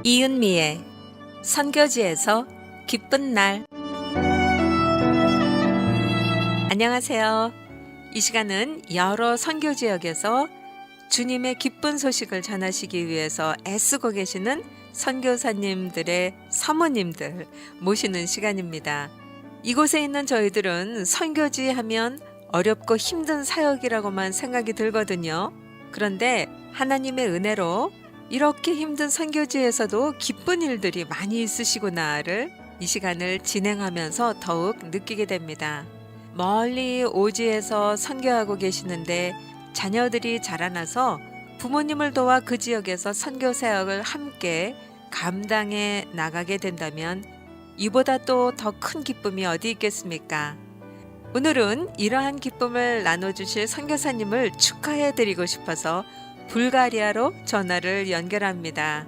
이은미의 선교지에서 기쁜 날. 안녕하세요. 이 시간은 여러 선교 지역에서 주님의 기쁜 소식을 전하시기 위해서 애쓰고 계시는 선교사님들의 사모님들 모시는 시간입니다. 이곳에 있는 저희들은 선교지 하면 어렵고 힘든 사역이라고만 생각이 들거든요. 그런데 하나님의 은혜로 이렇게 힘든 선교지에서도 기쁜 일들이 많이 있으시구나를 이 시간을 진행하면서 더욱 느끼게 됩니다. 멀리 오지에서 선교하고 계시는데 자녀들이 자라나서 부모님을 도와 그 지역에서 선교 사역을 함께 감당해 나가게 된다면 이보다 또 더 큰 기쁨이 어디 있겠습니까? 오늘은 이러한 기쁨을 나눠주실 선교사님을 축하해 드리고 싶어서 불가리아로 전화를 연결합니다.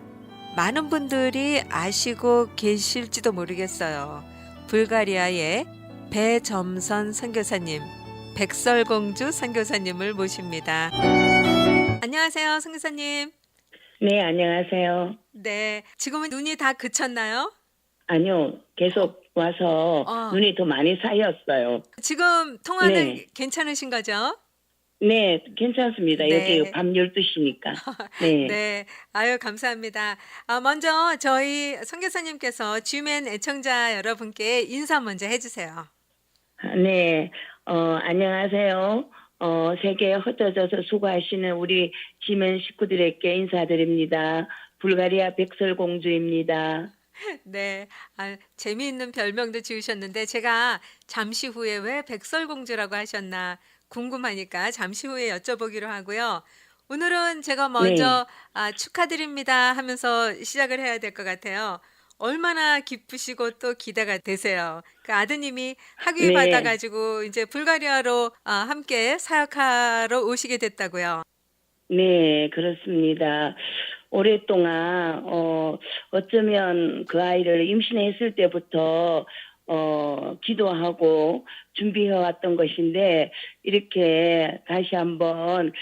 많은 분들이 아시고 계실지도 모르겠어요. 불가리아의 배점선 선교사님, 백설공주 선교사님을 모십니다. 안녕하세요, 선교사님. 네, 안녕하세요. 네, 지금은 눈이 다 그쳤나요? 아니요, 계속 와서 눈이 더 많이 쌓였어요. 지금 통화는 네. 괜찮으신 거죠? 네, 괜찮습니다. 네. 여기 밤 12시니까. 네. 네, 아유 감사합니다. 먼저 저희 선교사님께서 쥐맨 애청자 여러분께 인사 먼저 해주세요. 네, 안녕하세요. 세계에 흩어져서 수고하시는 우리 지멘 식구들에게 인사드립니다. 불가리아 백설공주입니다. 네, 재미있는 별명도 지으셨는데 제가 잠시 후에 왜 백설공주라고 하셨나 궁금하니까 잠시 후에 여쭤보기로 하고요. 오늘은 제가 먼저 축하드립니다 하면서 시작을 해야 될 것 같아요. 얼마나 기쁘시고 또 기대가 되세요. 그 아드님이 학위 네. 받아가지고 이제 불가리아로 함께 사역하러 오시게 됐다고요. 네, 그렇습니다. 오랫동안, 어쩌면 그 아이를 임신했을 때부터, 기도하고 준비해왔던 것인데, 이렇게 다시 한번,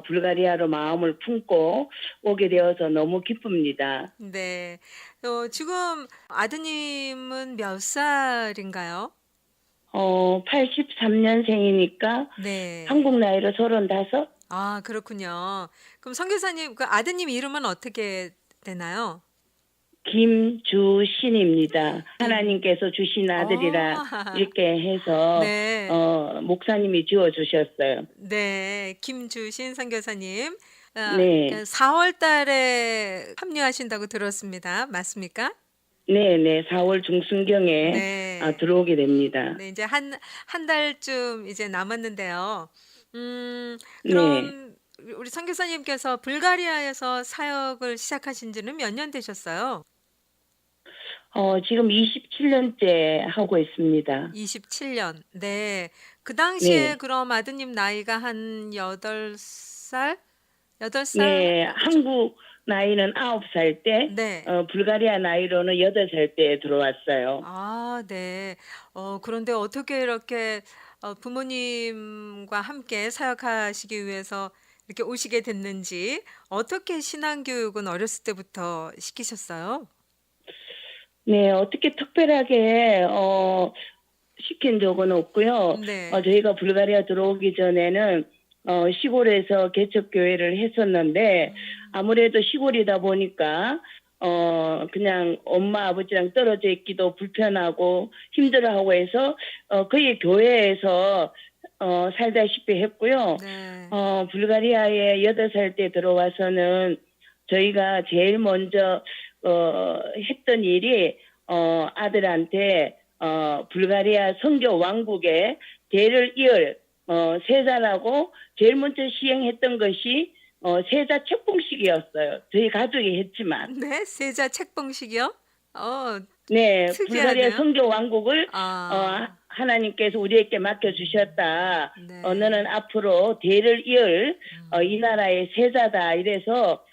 불가리아로 마음을 품고 오게 되어서 너무 기쁩니다. 네. 지금 아드님은 몇 살인가요? 83년생이니까 네. 한국 나이로 35? 그렇군요. 그럼 선교사님, 그 아드님 이름은 어떻게 되나요? 김주신입니다. 하나님께서 주신 아들이라 이렇게 해서 네. 목사님이 지어주셨어요. 네. 김주신 선교사님. 네. 4월 달에 합류하신다고 들었습니다. 맞습니까? 네네. 4월 중순경에 네. 들어오게 됩니다. 네, 이제 한 달쯤 이제 남았는데요. 네. 그럼 우리 선교사님께서 불가리아에서 사역을 시작하신 지는 몇 년 되셨어요? 지금 27년째 하고 있습니다. 27년. 네. 그 당시에 네. 그럼 아드님 나이가 한 8살? 8살? 네. 한국 나이는 9살 때, 네. 불가리아 나이로는 8살 때 들어왔어요. 네. 그런데 어떻게 이렇게 부모님과 함께 사역하시기 위해서 이렇게 오시게 됐는지, 어떻게 신앙교육은 어렸을 때부터 시키셨어요? 네. 어떻게 특별하게 시킨 적은 없고요. 네. 저희가 불가리아 들어오기 전에는 시골에서 개척교회를 했었는데 아무래도 시골이다 보니까 그냥 엄마 아버지랑 떨어져 있기도 불편하고 힘들어하고 해서 거의 교회에서 살다시피 했고요. 네. 불가리아에 8살 때 들어와서는 저희가 제일 먼저 했던 일이 아들한테 불가리아 선교 왕국에 대를 이을 세자라고 제일 먼저 시행했던 것이 세자 책봉식이었어요. 저희 가족이 했지만. 네, 세자 책봉식이요? 네, 특이하네요. 불가리아 선교 왕국을 아, 하나님께서 우리에게 맡겨주셨다. 네. 너는 앞으로 대를 이을 이 나라의 세자다. 이래서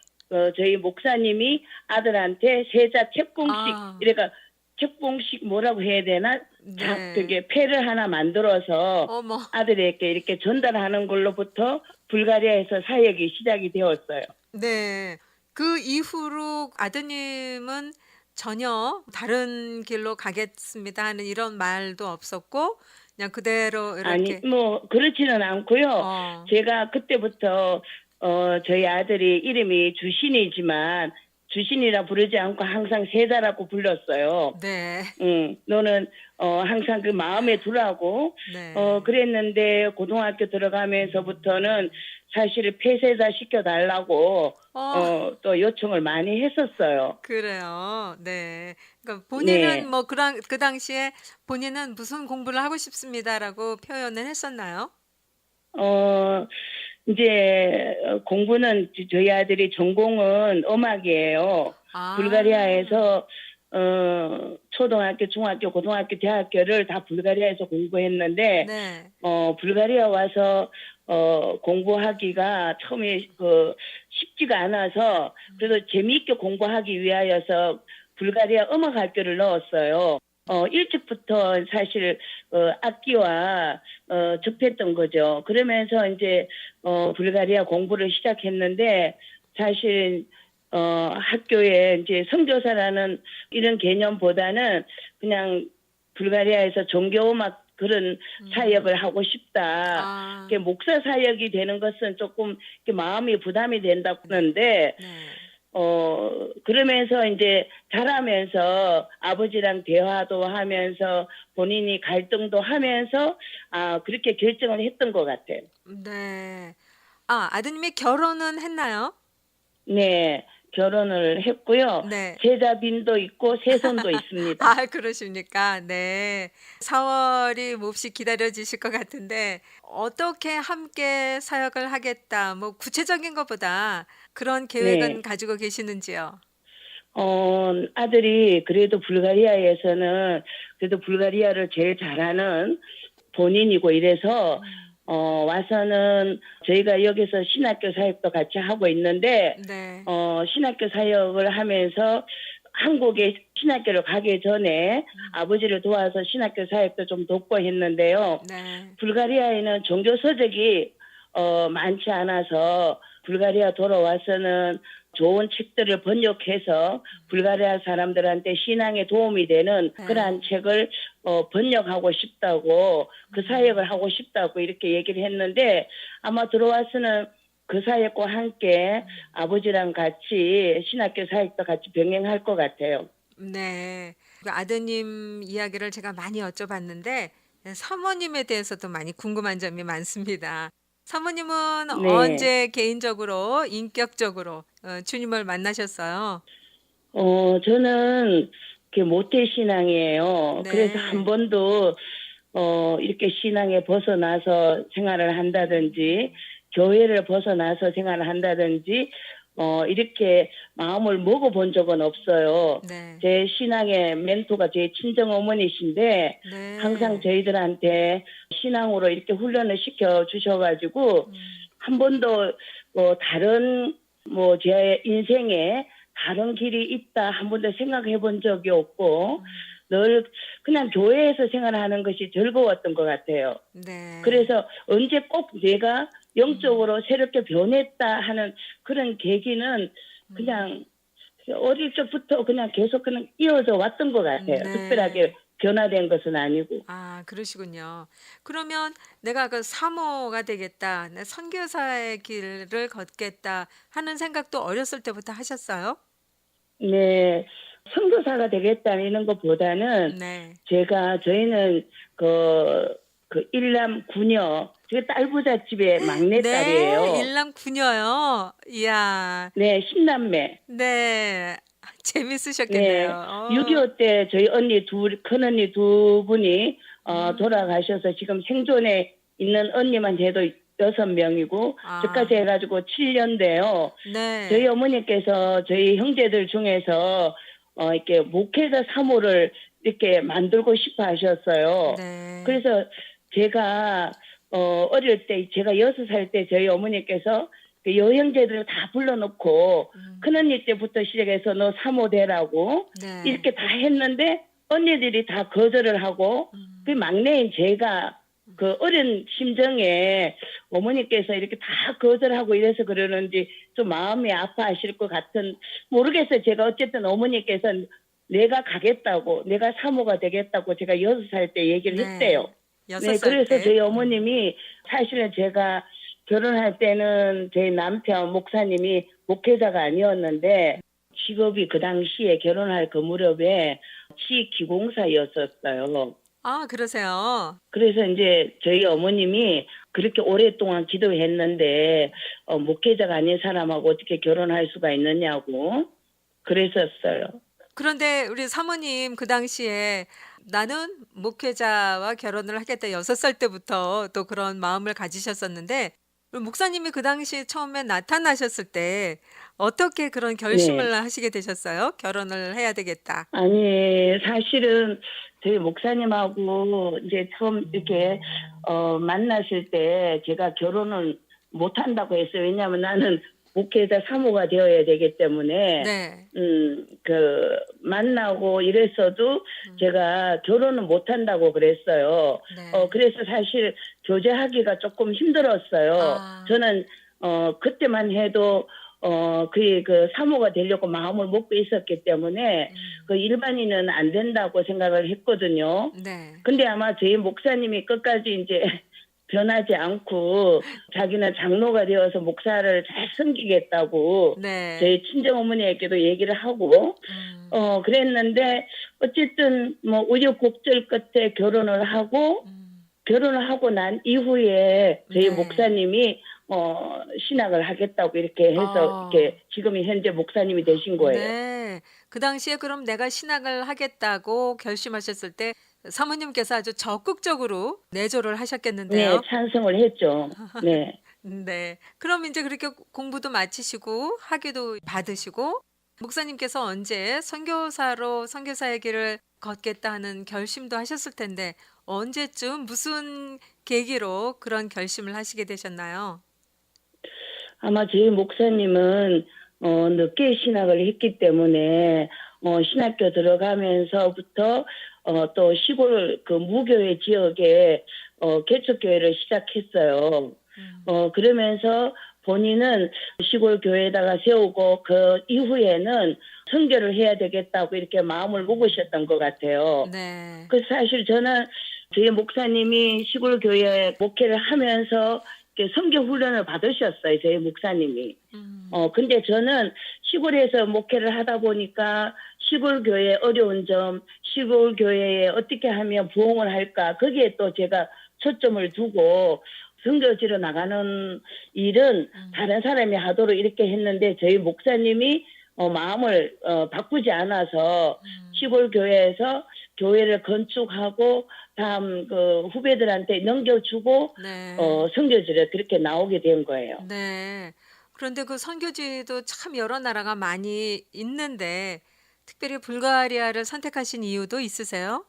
저희 목사님이 아들한테 세자 책봉식, 아. 이래가 책봉식 뭐라고 해야 되나? 네. 그게 패를 하나 만들어서 어머. 아들에게 이렇게 전달하는 걸로부터 불가리아에서 사역이 시작이 되었어요. 네. 그 이후로 아드님은 전혀 "다른 길로 가겠습니다." 하는 이런 말도 없었고 그냥 그대로 아니 이렇게 뭐 그렇지는 않고요. 어 제가 그때부터 저희 아들이 이름이 주신이지만 주신이라 부르지 않고 항상 세자라고 불렀어요. 네. 너는 항상 그 마음에 두라고 네. 그랬는데 고등학교 들어가면서부터는 사실 폐세자 시켜 달라고 어 또 요청을 많이 했었어요. 그래요. 네. 그러니까 본인은 네. 뭐 그 당시에 본인은 "무슨 공부를 하고 싶습니다."라고 표현을 했었나요? 어 이제 공부는 저희 아들이 전공은 음악이에요. 아. 불가리아에서 초등학교, 중학교, 고등학교, 대학교를 다 불가리아에서 공부했는데 네. 불가리아 와서 공부하기가 처음에 쉽지가 않아서 그래도 재미있게 공부하기 위하여서 불가리아 음악학교를 넣었어요. 일찍부터 사실 악기와 접했던 거죠. 그러면서 이제 불가리아 공부를 시작했는데 사실 학교에 이제 선교사라는 이런 개념보다는 그냥 불가리아에서 종교음악 그런 음. 사역을 하고 싶다. 아. 이게 목사 사역이 되는 것은 조금 이렇게 마음이 부담이 된다고 네. 하는데 네. 그러면서 이제 자라면서 아버지랑 대화도 하면서 본인이 갈등도 하면서 그렇게 결정을 했던 것 같아요. 네. 아 아드님이 결혼은 했나요? 네. 결혼을 했고요. 네. 제자빈도 있고 새손도 있습니다. 아 그러십니까? 네. 사월이 몹시 기다려지실 것 같은데 어떻게 함께 사역을 하겠다 뭐 구체적인 것보다 그런 계획은 네. 가지고 계시는지요? 아들이 그래도 불가리아에서는 그래도 불가리아를 제일 잘하는 본인이고 이래서 음. 와서는 저희가 여기서 신학교 사역도 같이 하고 있는데 네. 신학교 사역을 하면서 한국에 신학교를 가기 전에 음. 아버지를 도와서 신학교 사역도 좀 돕고 했는데요. 네. 불가리아에는 종교 서적이 많지 않아서 불가리아 돌아와서는 좋은 책들을 번역해서 불가리아 사람들한테 신앙에 도움이 되는 그러한 네. 책을 번역하고 싶다고 그 사역을 음. 하고 싶다고 이렇게 얘기를 했는데 아마 들어와서는 그 사역과 함께 음. 아버지랑 같이 신학교 사역도 같이 병행할 것 같아요. 네. 그 아드님 이야기를 제가 많이 여쭤봤는데 사모님에 대해서도 많이 궁금한 점이 많습니다. 사모님은 네. 언제 개인적으로 인격적으로 주님을 만나셨어요? 저는 그 모태 신앙이에요. 그래서 한 네. 번도 이렇게 신앙에 벗어나서 생활을 한다든지 음. 교회를 벗어나서 생활을 한다든지 이렇게 마음을 먹어본 적은 없어요. 네. 제 신앙의 멘토가 제 친정 어머니신데 항상 네. 저희들한테 신앙으로 이렇게 훈련을 시켜 주셔가지고 음. 한 번도 다른 제 인생에 다른 길이 있다 한 번도 생각해 본 적이 없고 음. 늘 그냥 교회에서 생활하는 것이 즐거웠던 것 같아요. 네. 그래서 언제 꼭 내가 음. 영적으로 새롭게 변했다 하는 그런 계기는 음. 그냥 어릴 적부터 그냥 계속 그냥 이어져 왔던 것 같아요. 특별하게 네. 변화된 것은 아니고. 아 그러시군요. 그러면 '내가 그 사모가 되겠다. 내 선교사의 길을 걷겠다.' 하는 생각도 어렸을 때부터 하셨어요? 네. 선교사가 되겠다 이런 것보다는 네. 저희는 일남 구녀, 제가 딸부잣집의 네. 막내딸이에요. 일남 구녀요. 이야. 네, 10남매. 네. 네. 재밌으셨겠네요. 6.25 때 저희 큰언니 두 분이 음. 돌아가셔서 지금 생존에 있는 언니만 해도 6명이고 저까지 아. 해가지고 7년 돼요. 저희 네. 어머니께서 저희 형제들 중에서 이렇게 목회자 사모를 이렇게 만들고 싶어 하셨어요. 네. 그래서 제가 어릴 때 제가 6살 때 저희 어머니께서 그 여형제들을 다 불러놓고 음. 큰언니 때부터 시작해서 너 사모 되라고 네. 이렇게 다 했는데 언니들이 다 거절을 하고 그 막내인 제가 그 어린 심정에 어머니께서 이렇게 다 거절하고 이래서 그러는지 좀 마음이 아파하실 것 같은 모르겠어요. 제가 어쨌든 어머니께서 내가 가겠다고 내가 사모가 되겠다고 제가 6살 때 얘기를 네. 했대요. 여섯 네, 살 그래서 때. 저희 어머님이 사실은 제가 결혼할 때는 저희 남편 목사님이 목회자가 아니었는데 직업이 그 당시에 결혼할 그 무렵에 시기공사였었어요. 아, 그러세요? 그래서 이제 저희 어머님이 그렇게 오랫동안 기도했는데 목회자가 아닌 사람하고 어떻게 결혼할 수가 있느냐고 그랬었어요. 그런데 우리 사모님 그 당시에 나는 목회자와 결혼을 하겠다 6살 때부터 또 그런 마음을 가지셨었는데 우리 목사님이 그 당시 처음에 나타나셨을 때 어떻게 그런 결심을 네. 하시게 되셨어요? 결혼을 해야 되겠다. 아니, 사실은 저희 목사님하고 이제 처음 이렇게 만났을 때 제가 결혼을 못 한다고 했어요. 왜냐하면 나는 목회자 사모가 되어야 되기 때문에 네. 만나고 이랬어도 제가 결혼은 못 한다고 그랬어요. 네. 그래서 사실 교제하기가 조금 힘들었어요. 아. 저는 그때만 해도 그 사모가 되려고 마음을 먹고 있었기 때문에 그 일반인은 안 된다고 생각을 했거든요. 네. 근데 아마 저희 목사님이 끝까지 이제 변하지 않고 자기는 장로가 되어서 목사를 잘 섬기겠다고 네. 저희 친정어머니에게도 얘기를 하고 음. 그랬는데 어쨌든 뭐 우여곡절 끝에 결혼을 하고 음. 결혼을 하고 난 이후에 저희 네. 목사님이 신학을 하겠다고 이렇게 해서 이렇게 지금 현재 목사님이 되신 거예요. 네. 그 당시에 그럼 내가 신학을 하겠다고 결심하셨을 때 사모님께서 아주 적극적으로 내조를 네, 하셨겠는데요. 찬성을 했죠. 네. 네. 그럼 이제 그렇게 공부도 마치시고 학위도 받으시고 목사님께서 언제 선교사로 선교사의 길을 걷겠다 하는 결심도 하셨을 텐데 언제쯤 무슨 계기로 그런 결심을 하시게 되셨나요? 아마 저희 목사님은 늦게 신학을 했기 때문에 신학교 들어가면서부터 또 시골 그 무교회 지역에 개척교회를 시작했어요. 그러면서 본인은 시골 교회에다가 세우고 그 이후에는 선교를 해야 되겠다고 이렇게 마음을 먹으셨던 것 같아요. 네. 그 사실 저는 저희 목사님이 시골 교회에 목회를 하면서 이렇게 선교 훈련을 받으셨어요. 저희 목사님이. 음. 근데 저는 시골에서 목회를 하다 보니까 시골 교회의 어려운 점, 시골 교회에 어떻게 하면 부흥을 할까, 거기에 또 제가 초점을 두고 선교지로 나가는 일은 다른 사람이 하도록 이렇게 했는데 저희 목사님이 마음을 바꾸지 않아서 시골 교회에서 교회를 건축하고 다음 그 후배들한테 넘겨주고 네. 선교지를 그렇게 나오게 된 거예요. 네. 그런데 그 선교지도 참 여러 나라가 많이 있는데 특별히 불가리아를 선택하신 이유도 있으세요?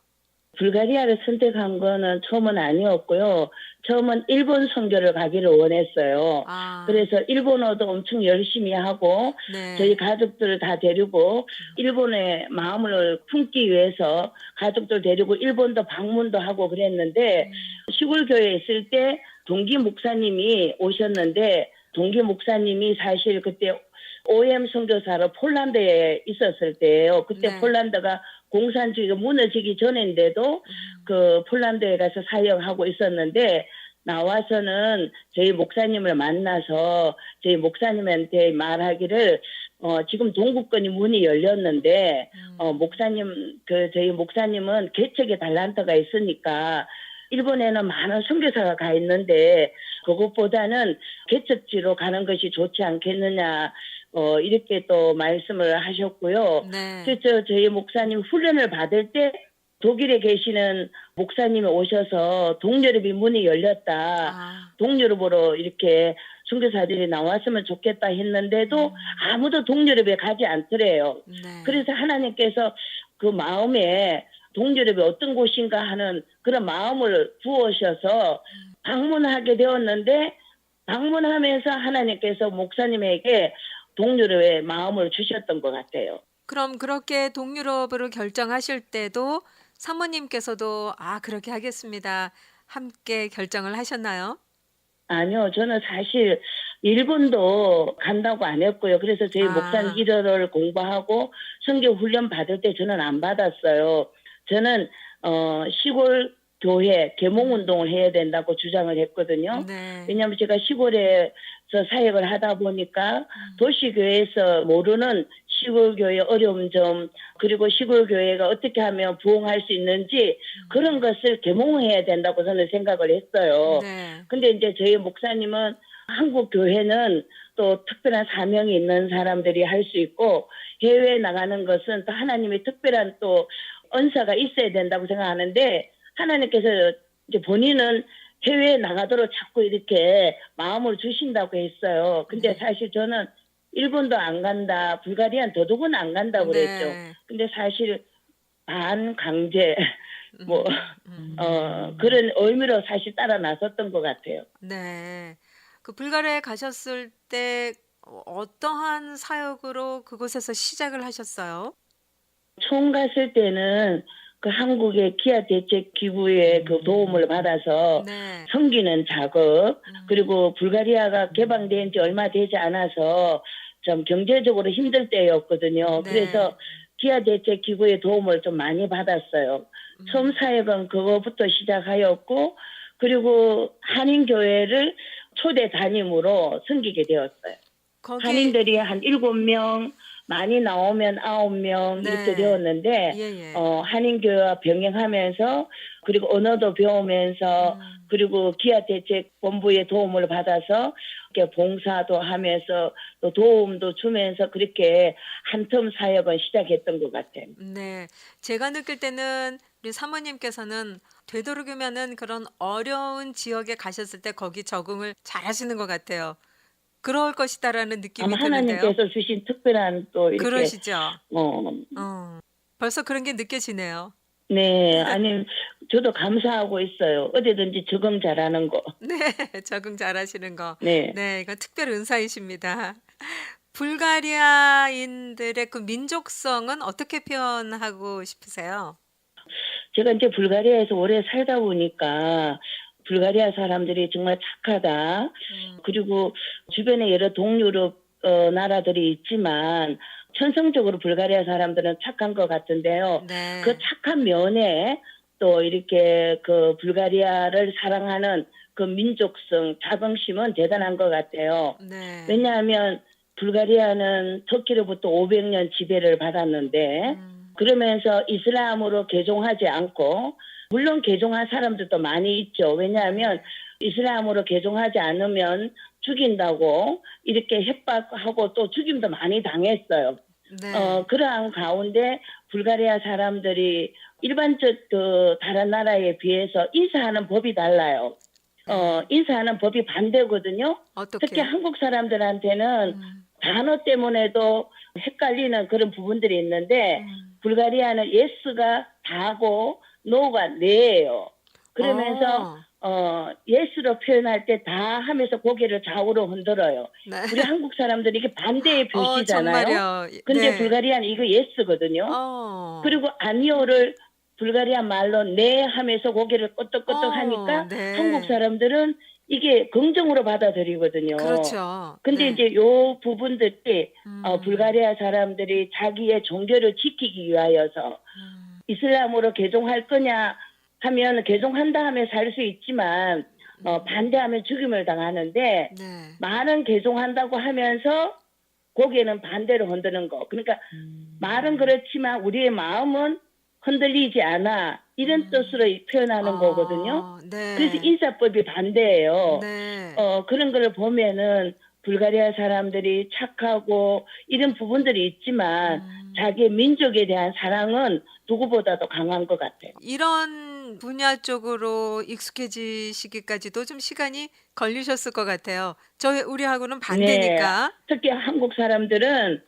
불가리아를 선택한 거는 처음은 아니었고요. 처음은 일본 선교를 가기를 원했어요. 아. 그래서 일본어도 엄청 열심히 하고 저희 네. 가족들을 다 데리고 일본의 마음을 품기 위해서 가족들 데리고 일본도 방문도 하고 그랬는데 시골 교회에 있을 때 동기 목사님이 오셨는데 동기 목사님이 사실 그때 OM 선교사로 폴란드에 있었을 때예요. 그때 네. 폴란드가 공산주의가 무너지기 전인데도 그 폴란드에 가서 사역하고 있었는데 나와서는 저희 목사님을 만나서 저희 목사님한테 말하기를 지금 동구권이 문이 열렸는데 목사님 저희 목사님은 개척의 달란트가 있으니까 일본에는 많은 선교사가 가 있는데 그것보다는 개척지로 가는 것이 좋지 않겠느냐 이렇게 또 말씀을 하셨고요. 네. 그래서 저희 목사님 훈련을 받을 때 독일에 계시는 목사님이 오셔서 동유럽이 문이 열렸다. 아. 동유럽으로 이렇게 선교사들이 나왔으면 좋겠다 했는데도 아무도 동유럽에 가지 않더래요. 네. 그래서 하나님께서 그 마음에 동유럽이 어떤 곳인가 하는 그런 마음을 부으셔서 방문하게 되었는데 방문하면서 하나님께서 목사님에게 동유럽의 마음을 주셨던 것 같아요. 그럼 그렇게 동유럽으로 결정하실 때도 사모님께서도 "아 그렇게 하겠습니다." 함께 결정을 하셨나요? 아니요. 저는 사실 일본도 간다고 안 했고요. 그래서 저희 목사님 아. 일어를 공부하고 선교 훈련 받을 때 저는 안 받았어요. 저는 시골 교회 계몽 음. 운동을 해야 된다고 주장을 했거든요. 네. 왜냐하면 제가 시골에서 사역을 하다 보니까 음. 도시교회에서 모르는 시골 교회의 어려운 점, 그리고 시골 교회가 어떻게 하면 부흥할 수 있는지 그런 것을 계몽해야 된다고 저는 생각을 했어요. 네. 근데 이제 저희 목사님은 한국 교회는 또 특별한 사명이 있는 사람들이 할 수 있고 해외에 나가는 것은 또 하나님의 특별한 또 은사가 있어야 된다고 생각하는데 하나님께서 이제 본인은 해외에 나가도록 자꾸 이렇게 마음을 주신다고 했어요. 근데 네. 사실 저는 일본도 안 간다, 불가리아는 더더군 안 간다고 그랬죠. 네. 근데 사실 반강제 뭐 음. 그런 의미로 사실 따라 나섰던 것 같아요. 네. 그 불가리아에 가셨을 때 어떠한 사역으로 그곳에서 시작을 하셨어요? 처음 갔을 때는 그 한국의 기아 대책 기구의 그 도움을 받아서 네. 섬기는 작업, 음. 그리고 불가리아가 개방된 지 얼마 되지 않아서 좀 경제적으로 힘들 때였거든요. 네. 그래서 기아 대책 기구의 도움을 좀 많이 받았어요. 처음 음. 사역은 그거부터 시작하였고, 그리고 한인교회를 초대 담임으로 섬기게 되었어요. 거기 한인들이 한 7명, 많이 나오면 9명 이렇게 네. 되었는데 예예. 한인교회와 병행하면서 그리고 언어도 배우면서 음. 그리고 기아대책본부의 도움을 받아서 이렇게 봉사도 하면서 또 도움도 주면서 그렇게 한텀 사역을 시작했던 것 같아요. 네. 제가 느낄 때는 우리 사모님께서는 되도록이면은 그런 어려운 지역에 가셨을 때 거기 적응을 잘하시는 것 같아요. '그럴 것이다.'라는 아마 느낌이 드는데요. 하나님께서 주신 특별한 또 이렇게 그러시죠? 어 어. 벌써 그런 게 느껴지네요. 네. 아니 저도 감사하고 있어요. 어디든지 적응 잘하는 거. 네. 적응 잘하시는 거. 네. 네. 이건 특별 은사이십니다. 불가리아인들의 그 민족성은 어떻게 표현하고 싶으세요? 제가 이제 불가리아에서 오래 살다 보니까 불가리아 사람들이 정말 착하다. 음. 그리고 주변에 여러 동유럽 나라들이 있지만 천성적으로 불가리아 사람들은 착한 것 같은데요. 그 네. 착한 면에 또 이렇게 그 불가리아를 사랑하는 그 민족성, 자긍심은 대단한 것 같아요. 네. 왜냐하면 불가리아는 터키로부터 500년 지배를 받았는데 음. 그러면서 이슬람으로 개종하지 않고 물론 개종한 사람들도 많이 있죠. 왜냐하면 네. 이슬람으로 개종하지 않으면 죽인다고 이렇게 협박하고 또 죽임도 많이 당했어요. 네. 그러한 가운데 불가리아 사람들이 일반적 그 다른 나라에 비해서 인사하는 법이 달라요. 네. 인사하는 법이 반대거든요. 특히 어떻게요? 한국 사람들한테는 음. 단어 때문에도 헷갈리는 그런 부분들이 있는데 음. 불가리아는 예스가 다고 노가 네예요. 그러면서 어. 예스로 표현할 때 다 하면서 고개를 좌우로 흔들어요. 네. 우리 한국 사람들이 이게 반대의 표시잖아요. 정말요. 근데 네. 불가리아는 이거 예스거든요. 어. 그리고 아니오를 불가리아 말로 네 하면서 고개를 끄덕끄덕 하니까 한국 네. 사람들은 이게 긍정으로 받아들이거든요. 그렇죠. 근데 네. 이제 요 부분들이 음. 불가리아 사람들이 자기의 종교를 지키기 위하여서 음. 이슬람으로 개종할 거냐 하면 개종한다 하면 살 수 있지만 반대하면 죽임을 당하는데 네. 말은 개종한다고 하면서 고개는 반대로 흔드는 거. 그러니까 말은 그렇지만 우리의 마음은 흔들리지 않아. 이런 뜻으로 음. 표현하는 거거든요. 그래서 네. 인사법이 반대예요. 네. 그런 걸 보면은 불가리아 사람들이 착하고 이런 부분들이 있지만 음. 자기의 민족에 대한 사랑은 누구보다도 강한 것 같아요. 이런 분야 쪽으로 익숙해지시기까지도 좀 시간이 걸리셨을 것 같아요. 우리하고는 네. 반대니까. 특히 한국 사람들은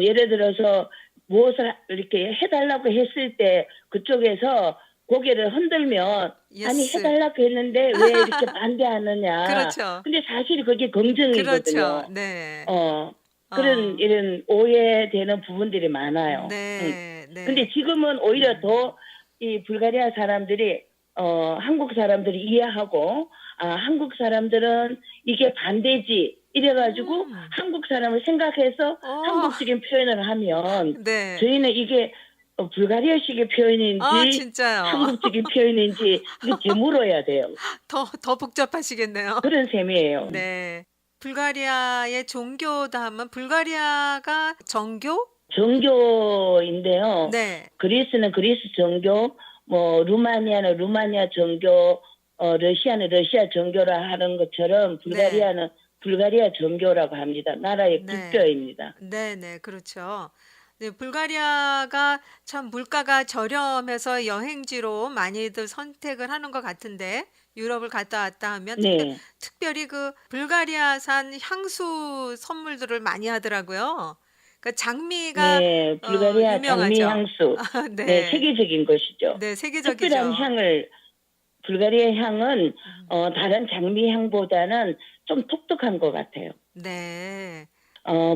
예를 들어서 무엇을 이렇게 해 달라고 했을 때 그쪽에서 고개를 흔들면 "아니 해 예스. 달라고 했는데 왜 이렇게 반대하느냐." 그렇죠. 근데 사실 그게 그렇죠. 긍정이거든요. 네. 어. 어. 이런 오해되는 부분들이 많아요. 네. 근데 네. 지금은 오히려 더 이 불가리아 사람들이 한국 사람들이 이해하고 한국 사람들은 이게 반대지 이래 가지고 음. 한국 사람을 생각해서 어. 한국적인 표현을 하면 네. 저희는 이게 불가리아식의 아 표현인지 진짜요. 한국적인 표현인지 이게 되물어야 돼요. 더 복잡하시겠네요. 그런 셈이에요. 네. 불가리아의 종교다 하면 불가리아가 정교? 정교인데요. 네. 그리스는 그리스 정교, 뭐 루마니아는 루마니아 정교, 러시아는 러시아 정교라 하는 것처럼 네. 불가리아는 불가리아 정교라고 합니다. 나라의 네. 국교입니다. 네네. 그렇죠. 네, 불가리아가 참 물가가 저렴해서 여행지로 많이들 선택을 하는 것 같은데 유럽을 갔다 왔다 하면 네. 특별히 그 불가리아산 향수 선물들을 많이 하더라고요. 그 장미가 네. 불가리아 장미 유명하죠. 향수. 네, 네. 세계적인 것이죠. 네, 특별한 세계적이죠. 향을 불가리아 향은 음. 다른 장미 향보다는 좀 독특한 것 같아요. 네.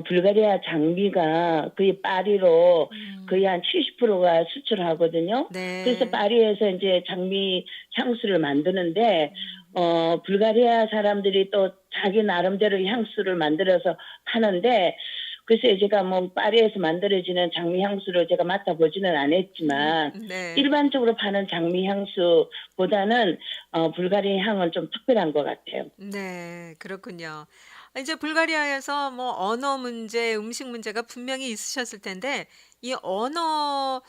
불가리아 장미가 거의 파리로 거의 음. 한 70%가 수출하거든요. 그래서 네. 파리에서 이제 장미 향수를 만드는데, 음. 불가리아 사람들이 또 자기 나름대로 향수를 만들어서 파는데, 글쎄 제가 뭐 파리에서 만들어지는 장미 향수를 제가 맡아보지는 않았지만, 네. 일반적으로 파는 장미 향수보다는 불가리아 향은 좀 특별한 것 같아요. 네. 그렇군요. 이제 불가리아에서 뭐 언어 문제, 음식 문제가 분명히 있으셨을 텐데 이 언어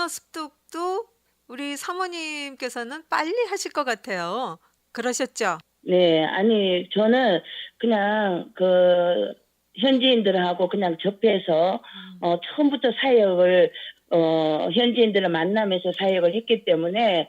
습득도 우리 사모님께서는 빨리 하실 것 같아요. 그러셨죠? 네. 아니 저는 그냥 현지인들하고 그냥 접해서 음. 처음부터 사역을 현지인들을 만나면서 사역을 했기 때문에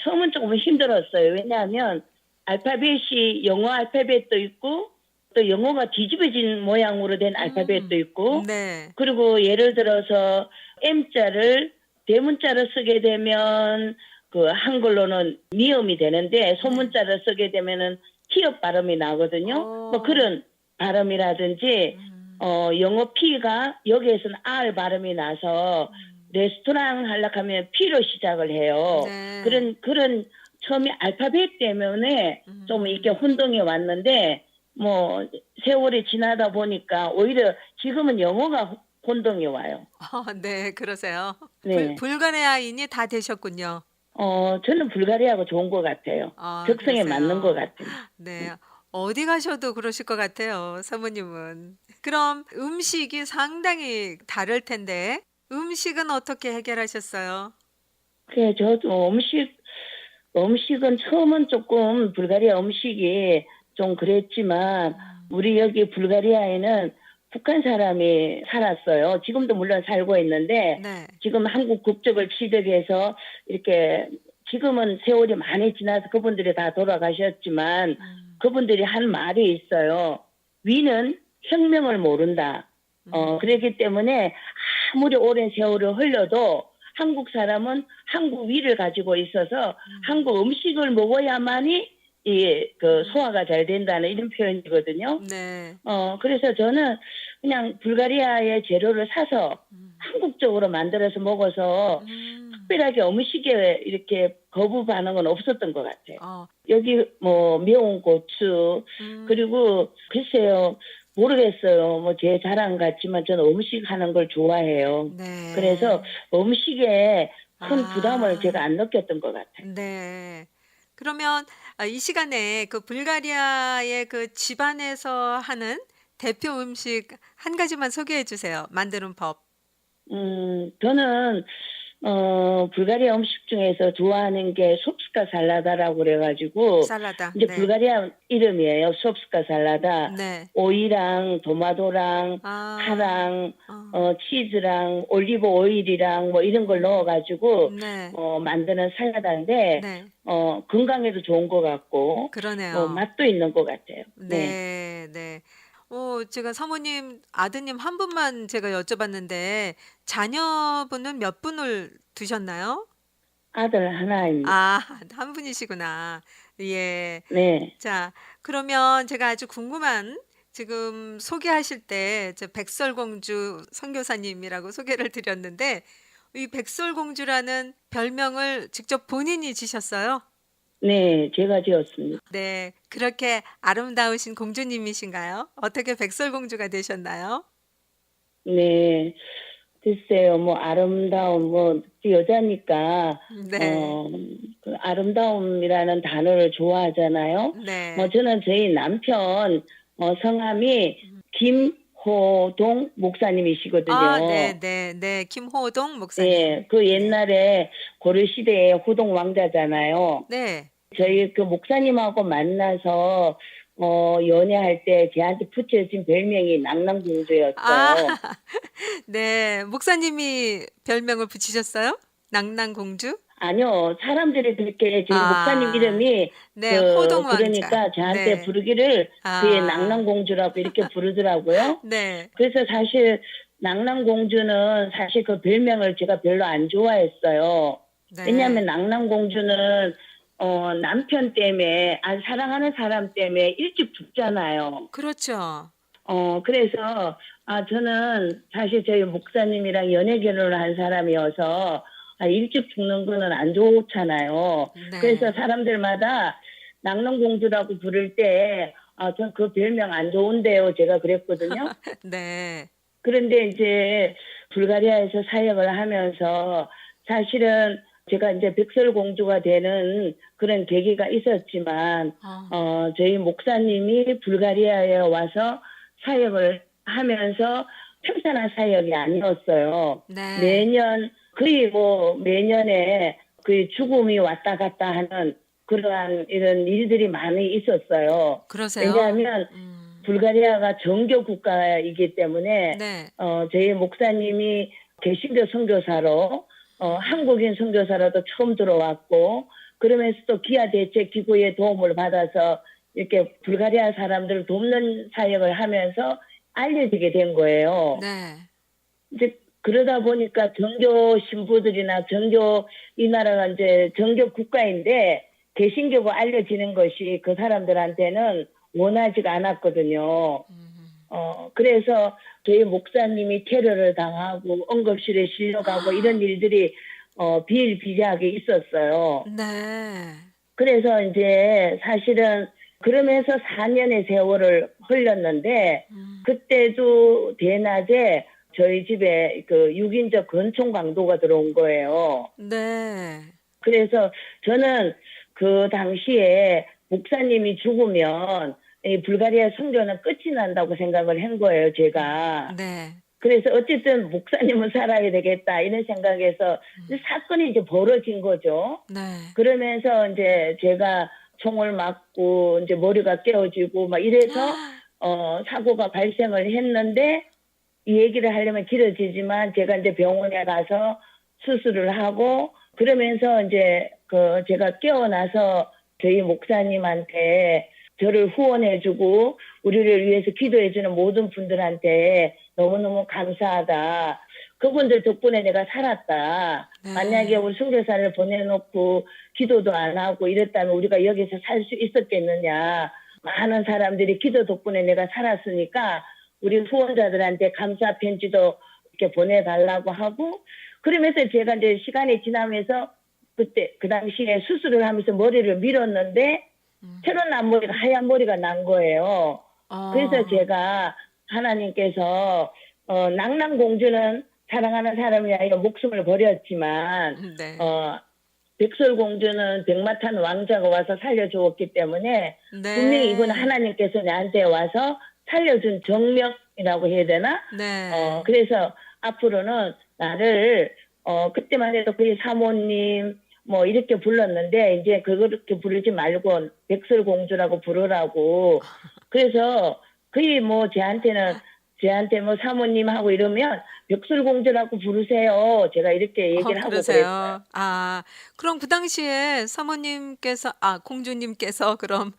처음은 조금 힘들었어요. 왜냐하면 알파벳이 영어 알파벳도 있고 또 영어가 뒤집어진 모양으로 된 알파벳도 있고 네. 그리고 예를 들어서 M자를 대문자로 쓰게 되면 그 한글로는 미음이 되는데 네. 소문자를 쓰게 되면은 티읕 발음이 나거든요. 뭐 어. 그런 발음이라든지 음. 영어 P가 여기에서는 R 발음이 나서 음. 레스토랑 하려고 하면 P로 시작을 해요. 네. 그런 처음에 알파벳 때문에 좀 이렇게 음. 혼동이 왔는데 뭐 세월이 지나다 보니까 오히려 지금은 영어가 혼동이 와요. 네. 그러세요. 네. 불가리아인이 다 되셨군요. 저는 불가리아가 좋은 것 같아요. 아 적성에 맞는 것 그러세요. 같아요. 네. 어디 가셔도 그러실 것 같아요, 사모님은. 그럼 음식이 상당히 다를 텐데 음식은 어떻게 해결하셨어요? 그래, 저도 음식은 처음은 조금 불가리아 음식이 좀 그랬지만, 음. 우리 여기 불가리아에는 북한 사람이 살았어요. 지금도 물론 살고 있는데, 네. 지금 한국 국적을 취득해서 이렇게, 지금은 세월이 많이 지나서 그분들이 다 돌아가셨지만, 음. 그분들이 한 말이 있어요. 위는 혁명을 모른다. 음. 그렇기 때문에 아무리 오랜 세월을 흘려도 한국 사람은 한국 위를 가지고 있어서 음. 한국 음식을 먹어야만이 음. 소화가 잘 된다는 이런 표현이거든요. 네. 그래서 저는 그냥 불가리아의 재료를 사서 음. 한국적으로 만들어서 먹어서 음. 특별하게 음식에 이렇게 거부 반응은 없었던 것 같아요. 어. 여기 뭐 매운 고추 음. 그리고 글쎄요 모르겠어요. 뭐 제 자랑 같지만 저는 음식 하는 걸 좋아해요. 그래서 네. 음식에 큰 부담을 제가 아. 안 느꼈던 것 같아요. 네. 그러면 이 시간에 그 불가리아의 그 집안에서 하는 대표 음식 한 가지만 소개해 주세요, 만드는 법. 저는 불가리아 음식 중에서 좋아하는 게 섭스카 살라다라고 그래가지고 살라다. 이제 네. 불가리아 이름이에요. 섭스카 살라다. 네. 오이랑 도마도랑 아. 파랑 어. 치즈랑 올리브 오일이랑 뭐 이런 걸 음. 넣어가지고 네. 만드는 살라다인데 네. 건강에도 좋은 것 같고 뭐 그러네요. 맛도 있는 것 같아요. 네, 네. 네. 제가 사모님 아드님 한 분만 제가 여쭤봤는데 자녀분은 몇 분을 두셨나요? 아들 하나입니다. 아 한 분이시구나. 예. 네, 자 그러면 제가 아주 궁금한 지금 소개하실 때 저 백설공주 선교사님이라고 소개를 드렸는데 이 백설공주라는 별명을 직접 본인이 지셨어요? 네, 제가 지었습니다. 네. 그렇게 아름다우신 공주님이신가요? 어떻게 백설공주가 되셨나요? 네. 글쎄요, 뭐, 아름다움, 뭐, 여자니까, 네. 그 아름다움이라는 단어를 좋아하잖아요. 뭐, 네. 저는 저희 남편, 성함이 김호동 아 목사님이시거든요. 네네네. 김호동 목사님. 예, 그 네. 옛날에 고려시대의 호동 왕자잖아요. 네. 저희 그 목사님하고 만나서, 연애할 때 저한테 붙여진 별명이 아 낭랑공주였어요. 네. 목사님이 별명을 붙이셨어요? 낭낭공주? 아니요. 사람들이 그렇게 저희 목사님 아. 이름이 네. 호동 왕자. 그러니까 저한테 네. 부르기를 그의 아. 낭랑공주라고 이렇게 부르더라고요. 네. 그래서 사실 낭랑공주는 사실 그 별명을 제가 별로 안 좋아했어요. 왜냐하면 네. 낭랑공주는 남편 때문에 사랑하는 사람 때문에 일찍 죽잖아요. 그렇죠. 그래서 저는 사실 저희 목사님이랑 연애 결혼을 한 사람이어서 일찍 죽는 거는 안 좋잖아요. 그래서 네. 사람들마다 낭랑공주라고 부를 때 전 그 별명 안 좋은데요. 제가 그랬거든요. 네. 그런데 이제 불가리아에서 사역을 하면서 사실은 제가 이제 백설공주가 되는 그런 계기가 있었지만, 어. 저희 목사님이 불가리아에 와서 사역을 하면서 평탄한 사역이 아니었어요. 네. 매년, 거의 뭐 매년에 그 죽음이 왔다 갔다 하는 그러한 이런 일들이 많이 있었어요. 그러세요? 왜냐하면 불가리아가 정교 국가이기 때문에 네. 저희 목사님이 개신교 선교사로 한국인 선교사로도 처음 들어왔고 그러면서 또 기아 대책 기구의 도움을 받아서 이렇게 불가리아 사람들을 돕는 사역을 하면서 알려지게 된 거예요. 네. 이제 그러다 보니까 정교 신부들이나 정교 이 나라가 이제 정교 국가인데 개신교가 알려지는 것이 그 사람들한테는 원하지가 않았거든요. 그래서 저희 목사님이 테러를 당하고 응급실에 실려가고 이런 일들이 비일비재하게 있었어요. 네. 그래서 이제 사실은 그러면서 4년의 세월을 흘렸는데 음. 그때도 대낮에 저희 집에 그 6인조 권총 강도가 들어온 거예요. 네. 그래서 저는 그 당시에 목사님이 죽으면 이 불가리아 선교는 끝이 난다고 생각을 한 거예요, 제가. 네. 그래서 어쨌든 목사님은 살아야 되겠다 이런 생각에서 사건이 이제 벌어진 거죠. 네. 그러면서 이제 제가 총을 맞고 이제 머리가 깨어지고 막 이래서 사고가 발생을 했는데 이 얘기를 하려면 길어지지만 제가 이제 병원에 가서 수술을 하고 그러면서 이제 그 제가 깨어나서 저희 목사님한테 저를 후원해주고 우리를 위해서 기도해주는 모든 분들한테 너무너무 감사하다. 그분들 덕분에 내가 살았다. 만약에 네. 우리 선교사를 보내놓고 기도도 안 하고 이랬다면 우리가 여기서 살 수 있었겠느냐. 많은 사람들이 기도 덕분에 내가 살았으니까 우리 후원자들한테 감사 편지도 이렇게 보내달라고 하고 그러면서 제가 이제 시간이 지나면서 그때 그 당시에 수술을 하면서 머리를 밀었는데 새로운 앞머리가 하얀 머리가 난 거예요. 그래서 어. 제가 하나님께서 낭랑공주는 사랑하는 사람이 아니라 목숨을 버렸지만 네. 백설공주는 백마탄 왕자가 와서 살려주었기 때문에 분명히 이건 네. 하나님께서 나한테 와서 살려준 정명이라고 해야 되나? 네. 그래서 앞으로는 나를 그때만 해도 거의 사모님 뭐 이렇게 불렀는데 이제 그렇게 부르지 말고 백설공주라고 부르라고. 그래서 거의 뭐 저한테 뭐 사모님하고 이러면 백설공주라고 부르세요. 제가 이렇게 얘기를 하고 그랬어요. 그러세요. 아 그럼 그 당시에 사모님께서 공주님께서 그럼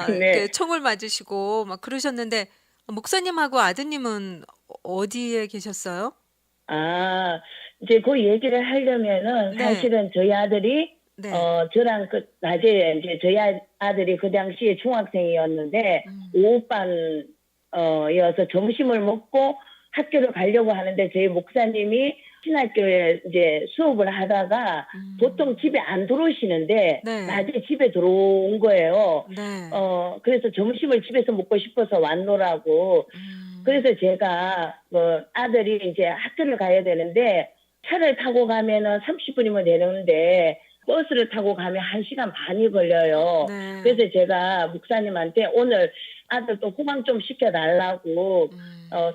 그 네. 총을 맞으시고 막 그러셨는데 목사님하고 아드님은 어디에 계셨어요? 아, 이제 그 얘기를 하려면은 네. 사실은 저희 아들이 네. 저랑 그 낮에 이제 저희 아들이 그 당시에 중학생이었는데 음. 오후반 이어서 점심을 먹고 학교를 가려고 하는데 저희 목사님이 신학교에 이제 수업을 하다가 보통 음. 집에 안 들어오시는데 네. 낮에 집에 들어온 거예요. 네. 그래서 점심을 집에서 먹고 싶어서 왔노라고. 음. 그래서 제가 아들이 이제 학교를 가야 되는데 차를 타고 가면은 30분이면 되는데 버스를 타고 가면 1시간 반이 걸려요. 네. 그래서 제가 목사님한테 오늘 아들 또 후방 좀 시켜달라고 음.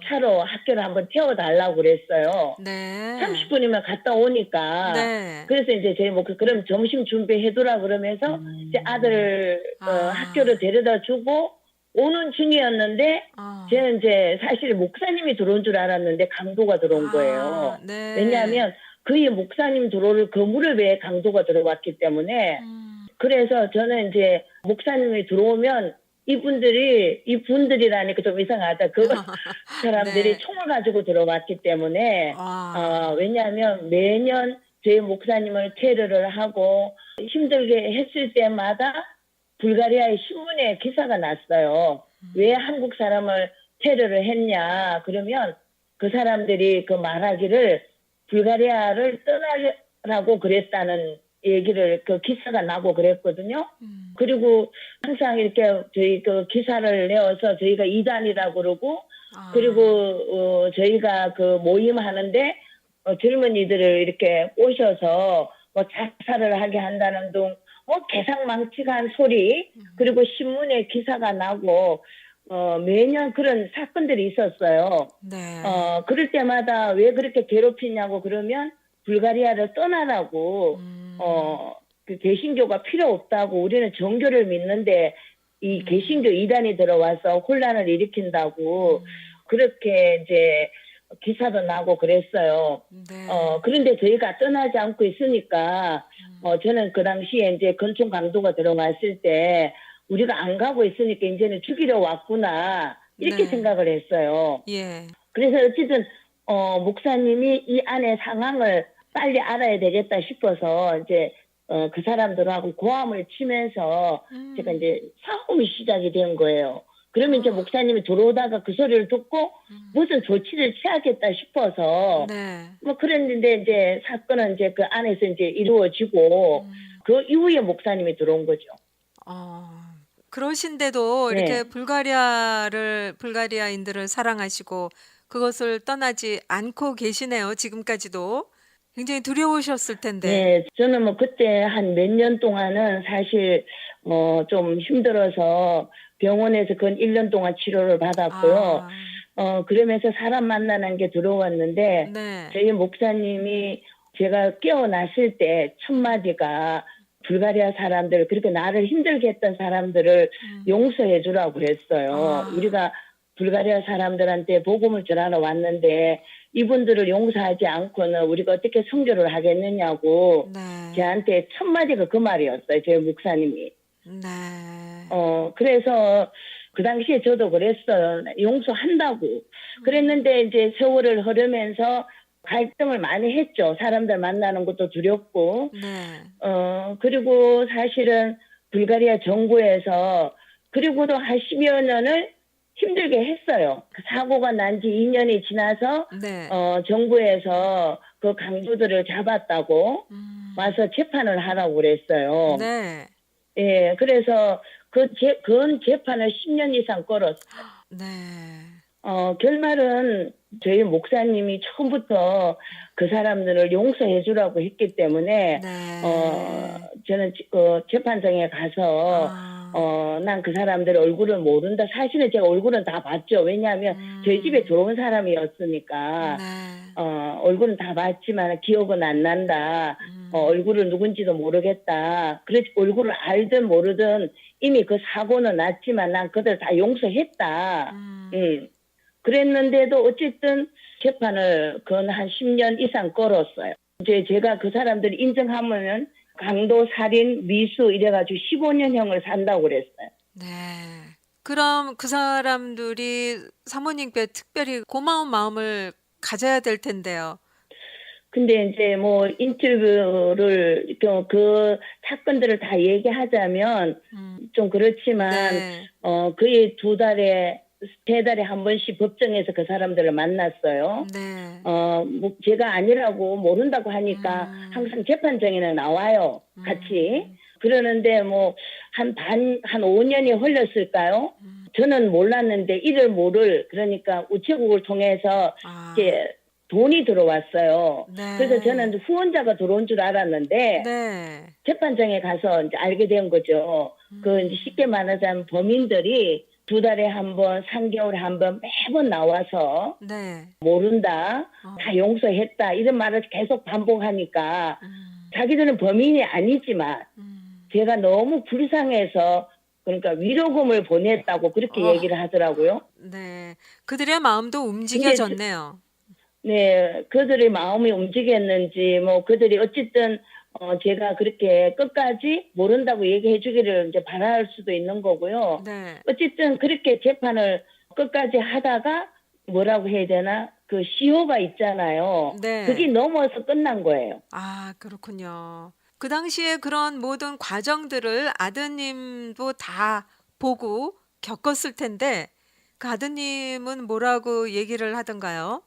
차로 학교를 한번 태워달라고 그랬어요. 네. 30분이면 갔다 오니까. 네. 그래서 이제 저희 뭐 그럼 점심 준비해두라 그러면서 이제 아들 학교로 아. 데려다 주고 오는 중이었는데 어. 제가 이제 사실 목사님이 들어온 줄 알았는데 강도가 들어온 아. 거예요. 네. 왜냐하면 그의 목사님 들어올 그 무렵에 강도가 들어왔기 때문에. 음. 그래서 저는 이제 목사님이 들어오면 이분들이라니까 좀 이상하다. 그 사람들이 네. 총을 가지고 들어왔기 때문에, 아. 왜냐하면 매년 저희 목사님을 테러를 하고 힘들게 했을 때마다 불가리아의 신문에 기사가 났어요. 왜 음. 한국 사람을 테러를 했냐. 그러면 그 사람들이 그 말하기를 불가리아를 떠나라고 그랬다는 얘기를 그 기사가 나고 그랬거든요. 음. 그리고 항상 이렇게 저희 그 기사를 내어서 저희가 이단이라고 그러고 그리고 아. 저희가 그 모임하는데 젊은이들을 이렇게 오셔서 뭐 자살을 하게 한다는 등 개상망측한 소리 음. 그리고 신문에 기사가 나고 매년 그런 사건들이 있었어요. 네. 그럴 때마다 왜 그렇게 괴롭히냐고 그러면 불가리아를 떠나라고 음. 그 개신교가 필요 없다고 우리는 정교를 믿는데 이 음. 개신교 이단이 들어와서 혼란을 일으킨다고 음. 그렇게 이제 기사도 나고 그랬어요. 네. 그런데 저희가 떠나지 않고 있으니까 음. 저는 그 당시에 이제 건총 강도가 들어왔을 때 우리가 안 가고 있으니까 이제는 죽이러 왔구나 이렇게 네. 생각을 했어요. 예. 그래서 어쨌든 목사님이 이 안의 상황을 빨리 알아야 되겠다 싶어서 이제 그 사람들하고 고함을 치면서 제가 음. 이제 싸움이 시작이 된 거예요. 그러면 이제 아. 목사님이 들어오다가 그 소리를 듣고 음. 무슨 조치를 취하겠다 싶어서 네. 뭐 그랬는데 이제 사건은 이제 그 안에서 이제 이루어지고 음. 그 이후에 목사님이 들어온 거죠. 어. 그러신데도 이렇게 네. 불가리아인들을 사랑하시고 그것을 떠나지 않고 계시네요, 지금까지도. 굉장히 두려우셨을 텐데. 네. 저는 뭐 그때 한 몇 년 동안은 사실 좀 힘들어서 병원에서 근 1년 동안 치료를 받았고요. 아. 그러면서 사람 만나는 게 두려웠는데 네. 저희 목사님이 제가 깨어났을 때 첫 마디가 불가리아 사람들 그렇게 나를 힘들게 했던 사람들을 음. 용서해 주라고 그랬어요. 아. 우리가 불가리아 사람들한테 복음을 전하러 왔는데 이분들을 용서하지 않고는 우리가 어떻게 선교를 하겠느냐고 네. 저한테 첫 마디가 그 말이었어요. 저희 목사님이. 네. 그래서 그 당시에 저도 그랬어요. 용서한다고. 음. 그랬는데 이제 세월을 흐르면서 갈등을 많이 했죠. 사람들 만나는 것도 두렵고. 네. 그리고 사실은 불가리아 정부에서 그리고도 한 10여 년을 힘들게 했어요. 그 사고가 난 지 2년이 지나서 네. 정부에서 그 강도들을 잡았다고 음. 와서 재판을 하라고 그랬어요. 네. 예, 그래서 그 재판을 10년 이상 끌었어요. 네. 결말은 저희 목사님이 처음부터 그 사람들을 용서해 주라고 했기 때문에, 네. 저는 재판장에 가서, 아. 난 그 사람들 얼굴을 모른다. 사실은 제가 얼굴은 다 봤죠. 왜냐하면 저희 집에 음. 들어온 사람이었으니까, 네. 얼굴은 다 봤지만 기억은 안 난다. 음. 얼굴은 누군지도 모르겠다. 그래서 얼굴을 알든 모르든 이미 그 사고는 났지만 난 그들 다 용서했다. 음. 음. 그랬는데도 어쨌든 재판을 건 한 10년 이상 끌었어요. 이제 제가 그 사람들 인정하면은 강도, 살인, 미수 이래가지고 15년형을 산다고 그랬어요. 네. 그럼 그 사람들이 사모님께 특별히 고마운 마음을 가져야 될 텐데요. 근데 이제 뭐 인터뷰를 그 사건들을 다 얘기하자면 음. 좀 그렇지만 네. 거의 2달에 3달에 한 번씩 법정에서 그 사람들을 만났어요. 네. 뭐 제가 아니라고 모른다고 하니까 음. 항상 재판정에는 나와요, 같이. 음. 그러는데 뭐 한 5년이 흘렀을까요? 음. 저는 몰랐는데 이를 모를, 그러니까 우체국을 통해서 아. 이제 돈이 들어왔어요. 그래서 저는 네. 후원자가 들어온 줄 알았는데 네. 재판장에 가서 이제 알게 된 거죠. 그 이제 쉽게 음. 말하자면 범인들이 2달에 한 번, 3개월에 한 번 매번 나와서 네. 모른다, 어. 다 용서했다 이런 말을 계속 반복하니까 음. 자기들은 범인이 아니지만 음. 제가 너무 불쌍해서 그러니까 위로금을 보냈다고 그렇게 어. 얘기를 하더라고요. 네. 그들의 마음도 근데 움직여졌네요. 네, 그들의 마음이 움직였는지 뭐 그들이 어쨌든 제가 그렇게 끝까지 모른다고 얘기해 주기를 이제 바랄 수도 있는 거고요. 네. 어쨌든 그렇게 재판을 끝까지 하다가 뭐라고 해야 되나? 그 시효가 있잖아요. 그게 네. 넘어서 끝난 거예요. 아, 그렇군요. 그 당시에 그런 모든 과정들을 아드님도 다 보고 겪었을 텐데 그 아드님은 뭐라고 얘기를 하던가요?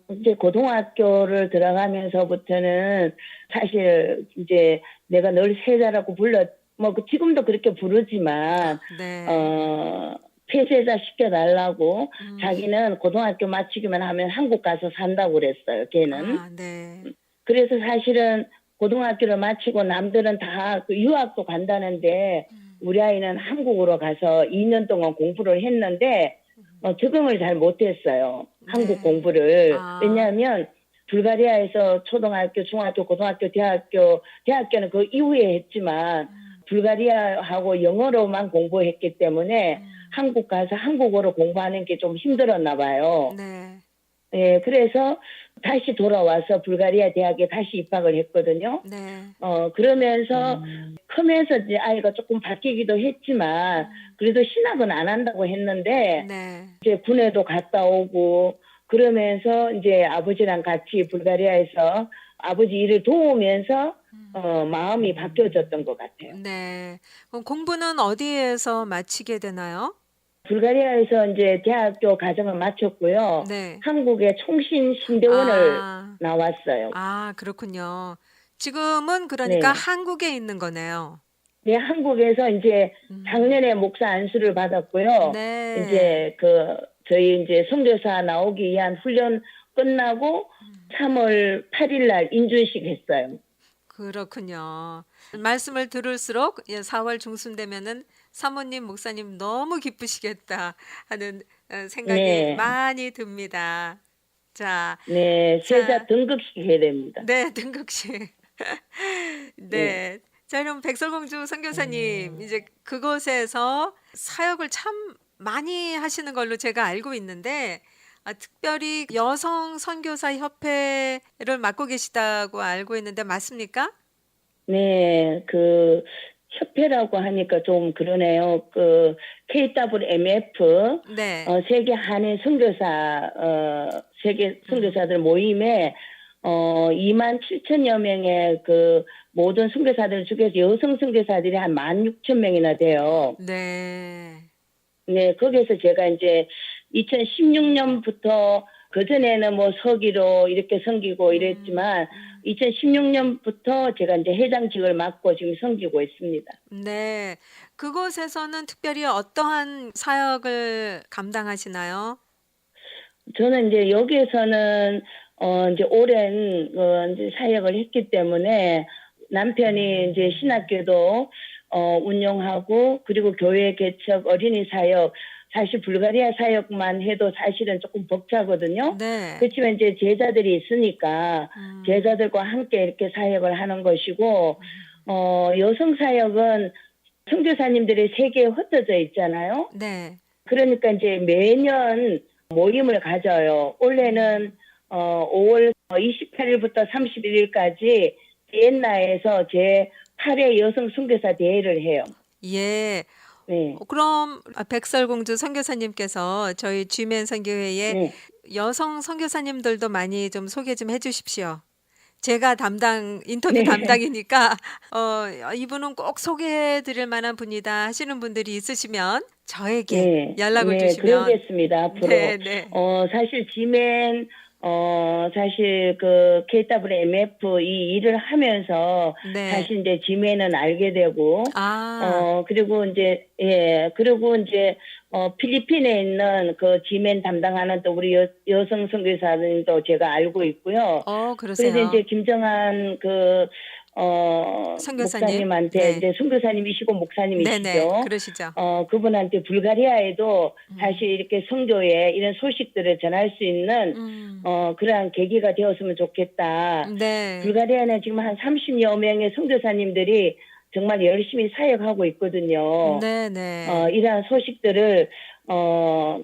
이제 고등학교를 들어가면서부터는 사실 이제 내가 널 세자라고 뭐 지금도 그렇게 부르지만, 네. 어, 폐쇄자 시켜달라고 음. 자기는 고등학교 마치기만 하면 한국 가서 산다고 그랬어요, 걔는. 아, 네. 그래서 사실은 고등학교를 마치고 남들은 다그 유학도 간다는데 음. 우리 아이는 한국으로 가서 2년 동안 공부를 했는데 적응을 잘 못했어요. 한국 네. 공부를. 아. 왜냐하면 불가리아에서 초등학교, 중학교, 고등학교, 대학교는 그 이후에 했지만 음. 불가리아하고 영어로만 공부했기 때문에 음. 한국 가서 한국어로 공부하는 게 좀 힘들었나 봐요. 네. 예, 그래서 다시 돌아와서 불가리아 대학에 다시 입학을 했거든요. 네. 그러면서 크면서 이제 아이가 조금 바뀌기도 했지만 음. 그래도 신학은 안 한다고 했는데 네. 이제 군에도 갔다 오고 그러면서 이제 아버지랑 같이 불가리아에서 아버지 일을 도우면서 음. 마음이 바뀌어졌던 것 같아요. 네. 그럼 공부는 어디에서 마치게 되나요? 불가리아에서 이제 대학교 과정을 마쳤고요. 네. 한국의 총신신대원을 아. 나왔어요. 아, 그렇군요. 지금은 그러니까 네. 한국에 있는 거네요. 네, 한국에서 이제 음. 작년에 목사 안수를 받았고요. 네. 이제 저희 이제 선교사 나오기 위한 훈련 끝나고 음. 3월 8일 날 인준식 했어요. 그렇군요. 말씀을 들을수록 4월 중순 되면은 사모님, 목사님 너무 기쁘시겠다 하는 생각이 네. 많이 듭니다. 자, 네, 세자 자, 등극식 해야 됩니다. 네, 등극식. 네. 네. 자, 그럼 백설공주 선교사님, 이제 그곳에서 사역을 참 많이 하시는 걸로 제가 알고 있는데, 특별히 여성 선교사 협회를 맡고 계시다고 알고 있는데, 맞습니까? 네, 협회라고 하니까 좀 그러네요. KWMF, 네. 세계 한인 선교사, 세계 음. 선교사들 모임에, 2만 7천여 명의 모든 선교사들 중에서 여성 선교사들이 한 16,000명이나 돼요. 네. 네, 거기에서 제가 이제 2016년부터 그전에는 뭐 서기로 이렇게 섬기고 음. 이랬지만 음. 2016년부터 제가 이제 회장직을 맡고 지금 섬기고 있습니다. 네. 그곳에서는 특별히 어떠한 사역을 감당하시나요? 저는 이제 여기에서는 이제 오랜 이제 사역을 했기 때문에 남편이 이제 신학교도 운영하고 그리고 교회 개척, 어린이 사역, 사실 불가리아 사역만 해도 사실은 조금 벅차거든요. 네. 그렇지만 이제 제자들이 있으니까 음. 제자들과 함께 이렇게 사역을 하는 것이고 음. 여성 사역은 선교사님들이 세계에 흩어져 있잖아요. 네. 그러니까 이제 매년 모임을 가져요. 올해는 5월 28일부터 31일까지 비엔나에서 제8회 여성 선교사 대회를 해요. 예. 네. 그럼 백설공주 선교사님께서 저희 G맨 선교회에 네. 여성 선교사님들도 많이 좀 소개 좀 해주십시오. 제가 인터뷰 네. 담당이니까, 이분은 꼭 소개해 드릴 만한 분이다 하시는 분들이 있으시면 저에게 네, 연락을 네, 주시면, 그러겠습니다. 앞으로. 네네. 사실 지멘, 사실 그 KWMF 이 일을 하면서 네. 사실 이제 지멘은 알게 되고, 아, 그리고 이제, 예, 그리고 이제, 필리핀에 있는 그 지멘 담당하는 또 우리 여성 선교사님도 제가 알고 있고요. 그래서 그러세요. 이제 김정한 선교사님. 목사님한테 네. 이제 선교사님이시고 네네. 목사님이시죠. 그러시죠. 그분한테 불가리아에도 음, 사실 이렇게 성교에 이런 소식들을 전할 수 있는, 음, 그러한 계기가 되었으면 좋겠다. 네. 불가리아는 지금 한 30여 명의 선교사님들이 정말 열심히 사역하고 있거든요. 네네. 이러한 소식들을,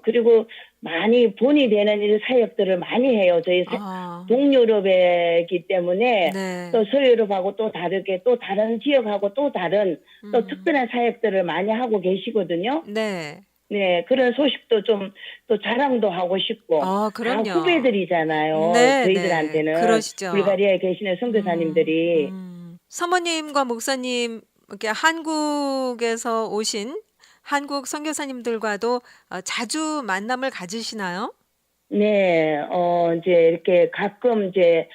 그리고 많이 본이 되는 이 사역들을 많이 해요. 저희 아, 동유럽이기 때문에 네. 또 서유럽하고 또 다르게 또 다른 지역하고 또 다른 또 음, 특별한 사역들을 많이 하고 계시거든요. 네. 네, 그런 소식도 좀 또 자랑도 하고 싶고 다 그럼요. 후배들이잖아요. 네네. 저희들한테는 그러시죠. 불가리아에 계시는 선교사님들이. 사모님과 목사님, 이렇게 한국에서 오신 한국 선교사님들과도 자주 만남을 가지시나요? 네, 이제 이렇게 가끔 이제,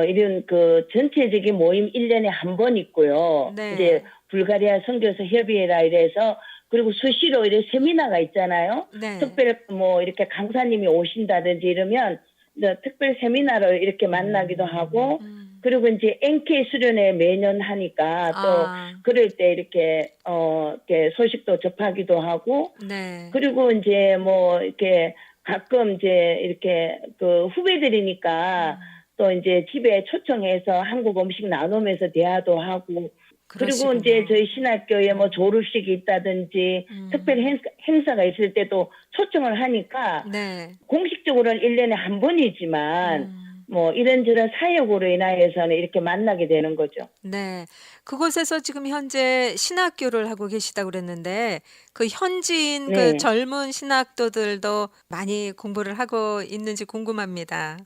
이런 그 전체적인 모임 1년에 한 번 있고요. 이제 네. 불가리아 선교사 협의회라 이래서, 그리고 수시로 이렇게 세미나가 있잖아요. 네. 특별 뭐 이렇게 강사님이 오신다든지 이러면 이제 특별 세미나를 이렇게 만나기도 하고, 음. 그리고 이제 NK 수련회 매년 하니까 또 아, 그럴 때 이렇게, 이렇게 소식도 접하기도 하고, 네. 그리고 이제 뭐 이렇게 가끔 이제 이렇게 그 후배들이니까 음, 또 이제 집에 초청해서 한국 음식 나누면서 대화도 하고, 그리고 이제 그러시군요. 저희 신학교에 뭐 졸업식이 있다든지 특별 음, 행사가 있을 때도 초청을 하니까 네. 공식적으로는 1년에 한 번이지만 음. 뭐 이런저런 사역으로 인하여서는 이렇게 만나게 되는 거죠. 네. 그곳에서 지금 현재 신학교를 하고 계시다고 그랬는데 그 현지인 그 네. 젊은 신학도들도 많이 공부를 하고 있는지 궁금합니다.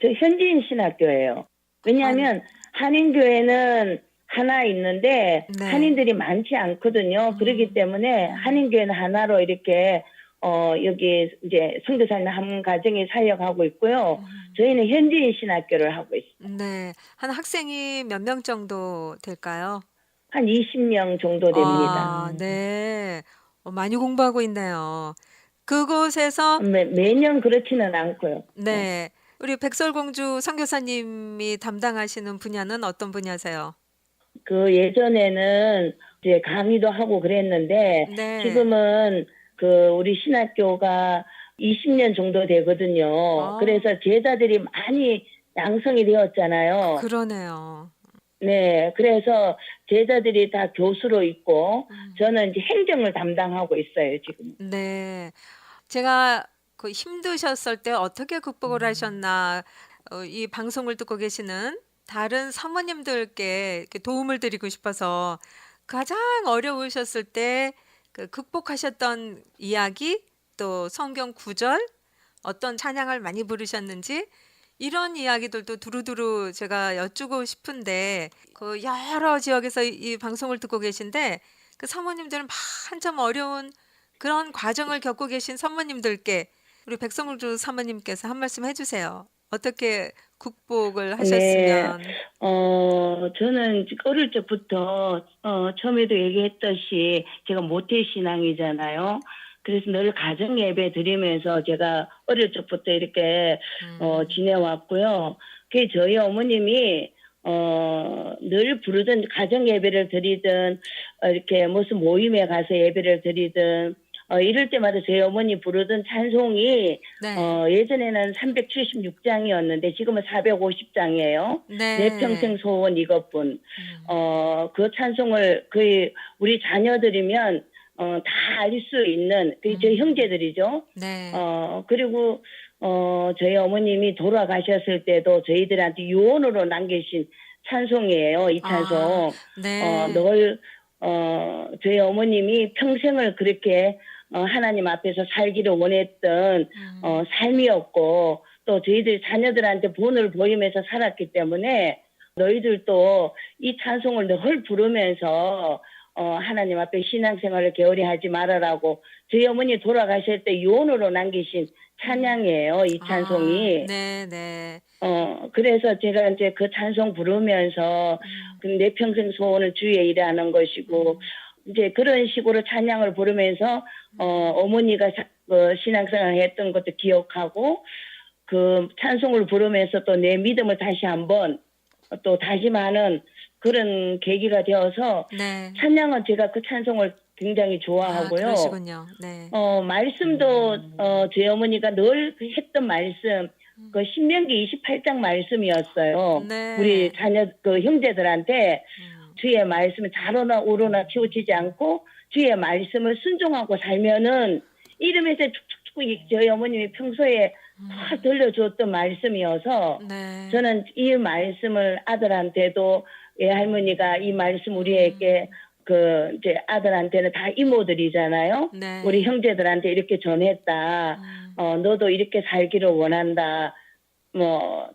저 현지인 신학교예요. 아, 왜냐하면 한인교회는 하나 있는데 네. 한인들이 많지 않거든요. 그렇기 음, 때문에 음, 한인교회는 하나로 이렇게 여기 이제 선교사님 한 가정이 사역하고 있고요. 음. 저희는 현지인 신학교를 하고 있어요. 네. 한 학생이 몇 명 정도 될까요? 한 20명 정도 됩니다. 네. 많이 공부하고 있네요. 그곳에서 매년 그렇지는 않고요. 네. 네. 우리 백설공주 선교사님이 담당하시는 분야는 어떤 분야세요? 그 예전에는 이제 강의도 하고 그랬는데 네. 지금은 그 우리 신학교가 20년 정도 되거든요. 어, 그래서 제자들이 많이 양성이 되었잖아요. 그러네요. 네, 그래서 제자들이 다 교수로 있고 음, 저는 이제 행정을 담당하고 있어요, 지금. 네. 제가 그 힘드셨을 때 어떻게 극복을 하셨나, 이 방송을 듣고 계시는 다른 사모님들께 이렇게 도움을 드리고 싶어서 가장 어려우셨을 때 그 극복하셨던 이야기, 또 성경 구절, 어떤 찬양을 많이 부르셨는지 이런 이야기들도 두루두루 제가 여쭈고 싶은데 그 여러 지역에서 이 방송을 듣고 계신데 그 사모님들은 한참 어려운 그런 과정을 겪고 계신 사모님들께 우리 백성울주 사모님께서 한 말씀 해주세요. 어떻게 극복을 네, 하셨으면. 저는 어릴 적부터, 처음에도 얘기했듯이 제가 모태신앙이잖아요. 그래서 늘 가정 예배 드리면서 제가 어릴 적부터 이렇게, 음, 지내왔고요. 그 저희 어머님이, 늘 부르던 가정 예배를 드리든, 이렇게 무슨 모임에 가서 예배를 드리든, 이럴 때마다 저희 어머니 부르던 찬송이 네, 예전에는 376장이었는데 지금은 450장이에요. 내 네, 평생 소원 이것뿐. 음, 그 찬송을 거의 우리 자녀들이면 다 알 수 있는 그 저희 음, 형제들이죠. 네, 그리고 저희 어머님이 돌아가셨을 때도 저희들한테 유언으로 남기신 찬송이에요. 이 아, 찬송. 네, 늘 저희 어머님이 평생을 그렇게 하나님 앞에서 살기를 원했던 음. 삶이었고 또 저희들 자녀들한테 본을 보이면서 살았기 때문에 너희들도 이 찬송을 늘 부르면서 하나님 앞에 신앙생활을 게으리 하지 말아라고 저희 어머니 돌아가실 때 유언으로 남기신 찬양이에요. 이 아, 찬송이. 네네. 그래서 제가 이제 그 찬송 부르면서 음, 내 평생 소원은 주의 일하는 것이고 음, 이제 그런 식으로 찬양을 부르면서 음. 어머니가 신앙생활 했던 것도 기억하고 그 찬송을 부르면서 또 내 믿음을 다시 한번 또 다짐하는 그런 계기가 되어서 네. 찬양은 제가 그 찬송을 굉장히 아, 좋아하고요. 그러시군요. 네. 말씀도 저희 어머니가 늘 했던 말씀 음. 그 신명기 28장 말씀이었어요. 우리 네. 자녀 그 형제들한테 음, 주의 말씀을 좌로나 우로나 치우치지 않고 주의 말씀을 순종하고 살면은 이름에서 축축축 저희 어머님이 평소에 다 음. 들려주었던 말씀이어서 네. 저는 이 말씀을 아들한테도 할머니가 이 말씀 우리에게 음, 이제 아들한테는 다 이모들이잖아요. 우리 네. 형제들한테 이렇게 전했다. 음, 너도 이렇게 살기를 원한다. 뭐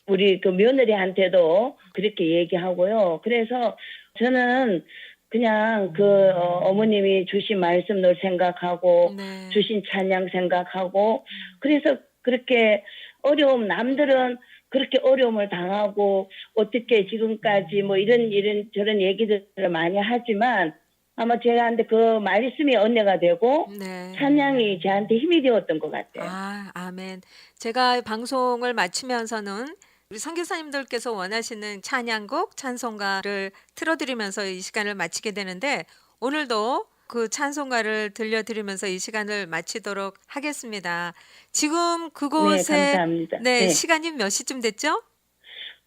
우리 그 며느리한테도 그렇게 얘기하고요. 그래서 저는 그냥 어머님이 주신 말씀 늘 생각하고 네. 주신 찬양 생각하고 음, 그래서 그렇게 남들은 그렇게 어려움을 당하고 어떻게 지금까지 뭐 이런 저런 얘기들을 많이 하지만 아마 제한테 그 말씀이 언내가 되고 네. 찬양이 저한테 힘이 되었던 것 같아요. 아, 아멘. 제가 방송을 마치면서는 우리 선교사님들께서 원하시는 찬양곡, 찬송가를 틀어드리면서 이 시간을 마치게 되는데 오늘도 그 찬송가를 들려드리면서 이 시간을 마치도록 하겠습니다. 지금 네, 그곳에 감사합니다. 네, 네. 시간이 몇 시쯤 됐죠?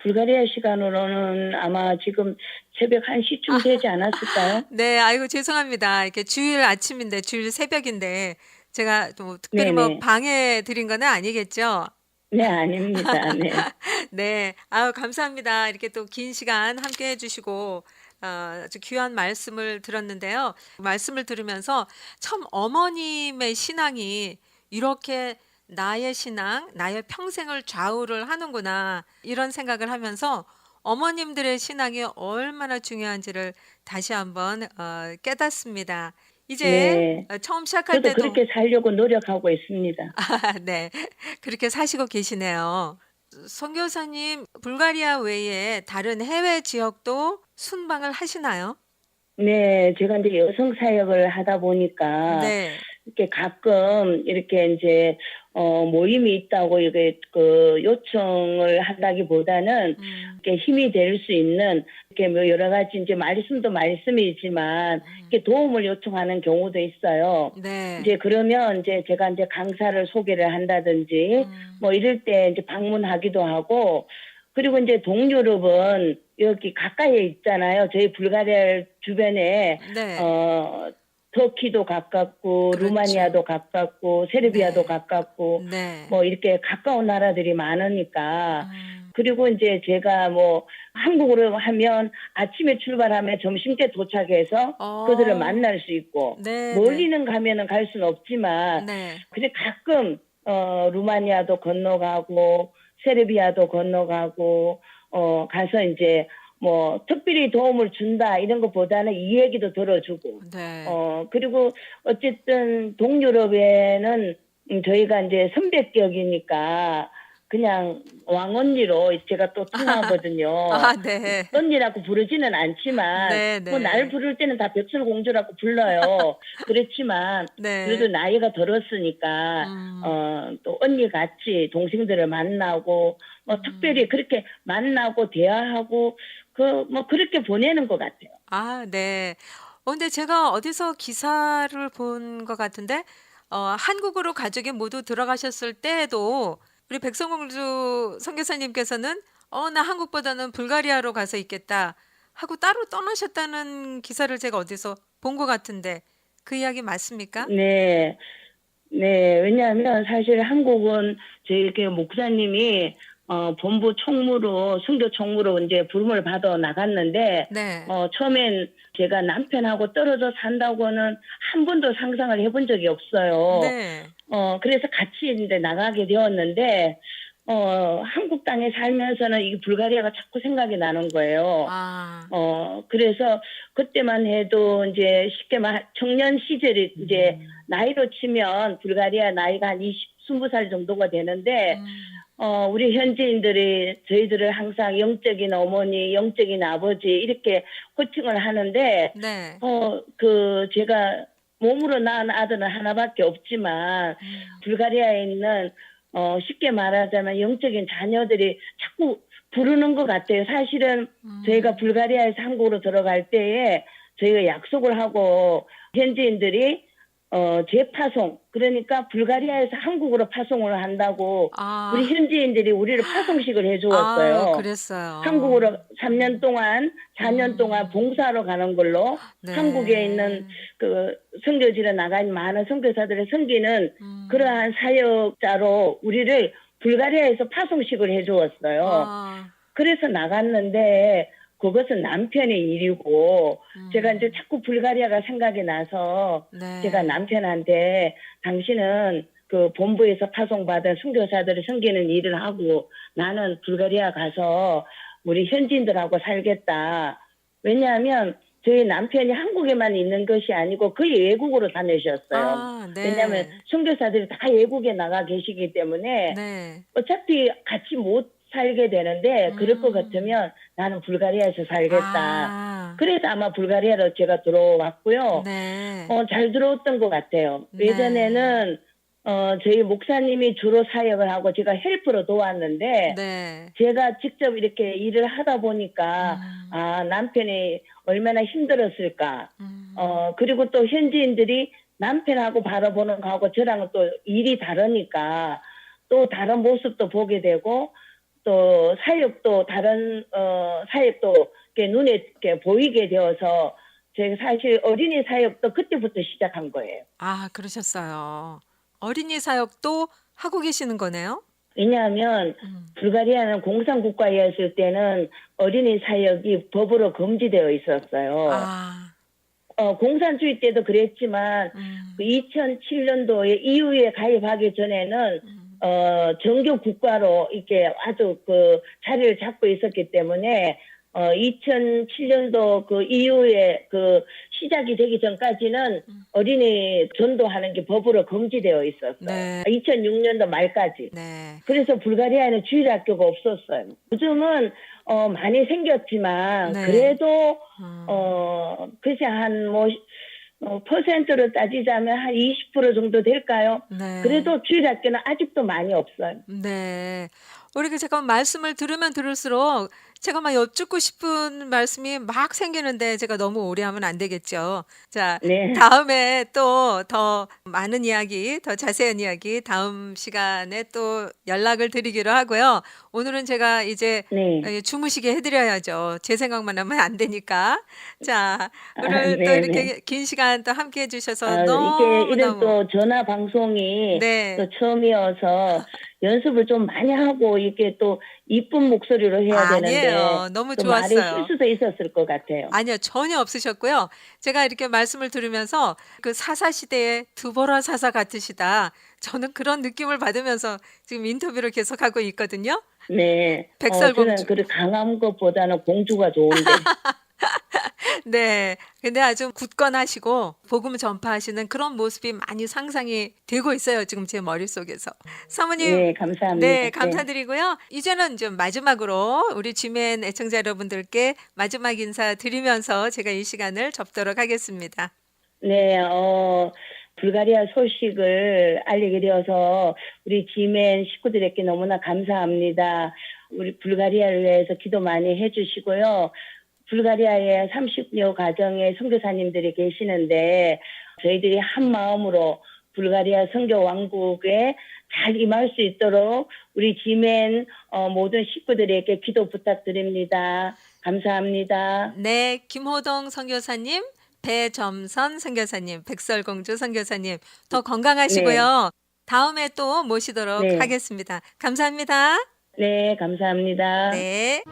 불가리아 시간으로는 아마 지금 새벽 1시쯤 되지 않았을까요? 네, 아이고 죄송합니다. 이렇게 주일 아침인데 주일 새벽인데 제가 또 특별히 뭐 네네. 방해 드린 건 아니겠죠? 네, 아닙니다. 네. 네. 아유, 감사합니다. 이렇게 또 긴 시간 함께 해주시고, 아주 귀한 말씀을 들었는데요. 말씀을 들으면서 참 어머님의 신앙이 이렇게 나의 신앙, 나의 평생을 좌우를 하는구나, 이런 생각을 하면서 어머님들의 신앙이 얼마나 중요한지를 다시 한번 깨닫습니다. 이제 네. 처음 시작할 저도 때도 그렇게 살려고 노력하고 있습니다. 네. 그렇게 사시고 계시네요. 선교사님, 불가리아 외에 다른 해외 지역도 순방을 하시나요? 네, 제가 이제 여성 사역을 하다 보니까 네. 이렇게 가끔 이렇게 이제 모임이 있다고 이게 요청을 한다기보다는 음, 이렇게 힘이 될 수 있는 이렇게 뭐 여러 가지 이제 말씀도 말씀이지만 음, 이렇게 도움을 요청하는 경우도 있어요. 네. 이제 그러면 이제 제가 이제 강사를 소개를 한다든지 음, 뭐 이럴 때 이제 방문하기도 하고 그리고 이제 동유럽은 여기 가까이에 있잖아요. 저희 불가리아 주변에 네. 어 터키도 가깝고 그렇죠. 루마니아도 가깝고 세르비아도 네. 가깝고 네. 뭐 이렇게 가까운 나라들이 많으니까 음, 그리고 이제 제가 뭐 한국으로 하면 아침에 출발하면 점심때 도착해서 그들을 어, 만날 수 있고 네, 네. 멀리는 가면은 갈 수는 없지만 네. 그래 가끔 루마니아도 건너가고 세르비아도 건너가고 가서 이제 뭐 특별히 도움을 준다 이런 것보다는 이 얘기도 들어주고 네. 그리고 어쨌든 동유럽에는 저희가 이제 선배격이니까 그냥 왕언니로 제가 또 통하거든요. 아, 네. 언니라고 부르지는 않지만 네, 뭐 날 네. 부를 때는 다 백설공주라고 불러요. 그렇지만 그래도 네. 나이가 들었으니까 음, 또 언니 같이 동생들을 만나고 뭐 특별히 음. 그렇게 만나고 대화하고 뭐 그렇게 보내는 것 같아요. 아, 네. 근데 제가 어디서 기사를 본 것 같은데 한국으로 가족이 모두 들어가셨을 때에도 우리 백성공주 선교사님께서는 나 한국보다는 불가리아로 가서 있겠다 하고 따로 떠나셨다는 기사를 제가 어디서 본 것 같은데 그 이야기 맞습니까? 네. 네. 왜냐하면 사실 한국은 저희 그 목사님이 본부 총무로, 선교 총무로 이제 부름을 받아 나갔는데, 네. 처음엔 제가 남편하고 떨어져 산다고는 한 번도 상상을 해본 적이 없어요. 네. 그래서 같이 이제 나가게 되었는데, 한국 땅에 살면서는 이 불가리아가 자꾸 생각이 나는 거예요. 아. 그래서 그때만 해도 이제 쉽게 말, 청년 시절이 이제 나이로 치면 불가리아 나이가 한 20살 정도가 되는데, 음. 우리 현지인들이 저희들을 항상 영적인 어머니, 영적인 아버지 이렇게 호칭을 하는데, 네. 제가 몸으로 낳은 아들은 하나밖에 없지만, 불가리아에 있는, 쉽게 말하자면 영적인 자녀들이 자꾸 부르는 것 같아요. 사실은 저희가 불가리아에서 한국으로 들어갈 때에 저희가 약속을 하고 현지인들이 재파송, 그러니까 불가리아에서 한국으로 파송을 한다고 아. 우리 현지인들이 우리를 파송식을 아유, 해주었어요. 그랬어요. 한국으로 3년 동안, 4년 동안 음. 봉사하러 가는 걸로 한국에 있는 네. 그 선교지로 나간 많은 선교사들의 섬기는 그러한 사역자로 우리를 불가리아에서 파송식을 해주었어요. 아. 그래서 나갔는데 그것은 남편의 일이고 제가 이제 자꾸 불가리아가 생각이 나서 제가 네. 남편한테 당신은 그 본부에서 파송받은 선교사들을 섬기는 일을 하고 나는 불가리아 가서 우리 현지인들하고 살겠다. 왜냐하면 저희 남편이 한국에만 있는 것이 아니고 거의 외국으로 다니셨어요. 아, 왜냐하면 네. 선교사들이 다 외국에 나가 계시기 때문에 네. 어차피 같이 못 살게 되는데 그럴 것 같으면 나는 불가리아에서 살겠다. 아. 그래서 아마 불가리아로 제가 들어왔고요. 네. 잘 들어왔던 것 같아요. 네. 예전에는 저희 목사님이 주로 사역을 하고 제가 헬프로 도왔는데 네. 제가 직접 이렇게 일을 하다 보니까 남편이 얼마나 힘들었을까. 그리고 또 현지인들이 남편하고 바라보는 거하고 저랑은 또 일이 다르니까 또 다른 모습도 보게 되고 또 사역도 다른 사역도 이렇게 눈에 이렇게 보이게 되어서 제가 사실 어린이 사역도 그때부터 시작한 거예요. 아, 그러셨어요. 어린이 사역도 하고 계시는 거네요? 왜냐하면 불가리아는 공산국가였을 때는 어린이 사역이 법으로 금지되어 있었어요. 아. 공산주의 때도 그랬지만 2007년도에 EU에 가입하기 전에는 정교 국가로 이렇게 아주 그 자리를 잡고 있었기 때문에 2007년도 그 EU에 그 시작이 되기 전까지는 어린이 전도하는 게 법으로 금지되어 있었어요. 네. 2006년도 말까지. 네. 그래서 불가리아에는 주일학교가 없었어요. 요즘은 많이 생겼지만 네. 그래도 글쎄 한 퍼센트로 따지자면 한 20% 정도 될까요? 네. 그래도 주일학교는 아직도 많이 없어요. 네. 우리 제가 말씀을 들으면 들을수록 제가 막 여쭙고 싶은 말씀이 막 생기는데 제가 너무 오래 하면 안 되겠죠. 자, 네. 다음에 또 더 많은 이야기, 더 자세한 이야기 다음 시간에 또 연락을 드리기로 하고요. 오늘은 제가 이제 네. 주무시게 해드려야죠. 제 생각만 하면 안 되니까. 자, 오늘 또 네, 네. 이렇게 긴 시간 또 함께 해주셔서 이게 이런 너무너무 또 전화 방송이 네. 또 처음이어서 연습을 좀 많이 하고 이렇게 또 이쁜 목소리로 해야 되는데 아니에요. 너무 또 말에 좋았어요. 실수도 있었을 것 같아요. 아니요. 전혀 없으셨고요. 제가 이렇게 말씀을 들으면서 그 사사시대의 드보라 사사 같으시다. 저는 그런 느낌을 받으면서 지금 인터뷰를 계속하고 있거든요. 네. 백설공주. 저는 그 강한 것보다는 공주가 좋은데. 네. 근데 아주 굳건하시고 복음 전파하시는 그런 모습이 많이 상상이 되고 있어요. 지금 제 머릿속에서. 사모님, 네, 감사합니다. 네, 네. 감사드리고요. 이제는 좀 마지막으로 우리 지멘 애청자 여러분들께 마지막 인사 드리면서 제가 이 시간을 접도록 하겠습니다. 네, 불가리아 소식을 알리게 되어서 우리 지멘 식구들에게 너무나 감사합니다. 우리 불가리아를 위해서 기도 많이 해주시고요. 불가리아에 30여 가정의 선교사님들이 계시는데 저희들이 한 마음으로 불가리아 선교 왕국에 잘 임할 수 있도록 우리 지멘 모든 식구들에게 기도 부탁드립니다. 감사합니다. 네, 김호동 선교사님, 배점선 선교사님, 백설공주 선교사님 더 네, 건강하시고요. 다음에 또 모시도록 네, 하겠습니다. 감사합니다. 네, 감사합니다. 네.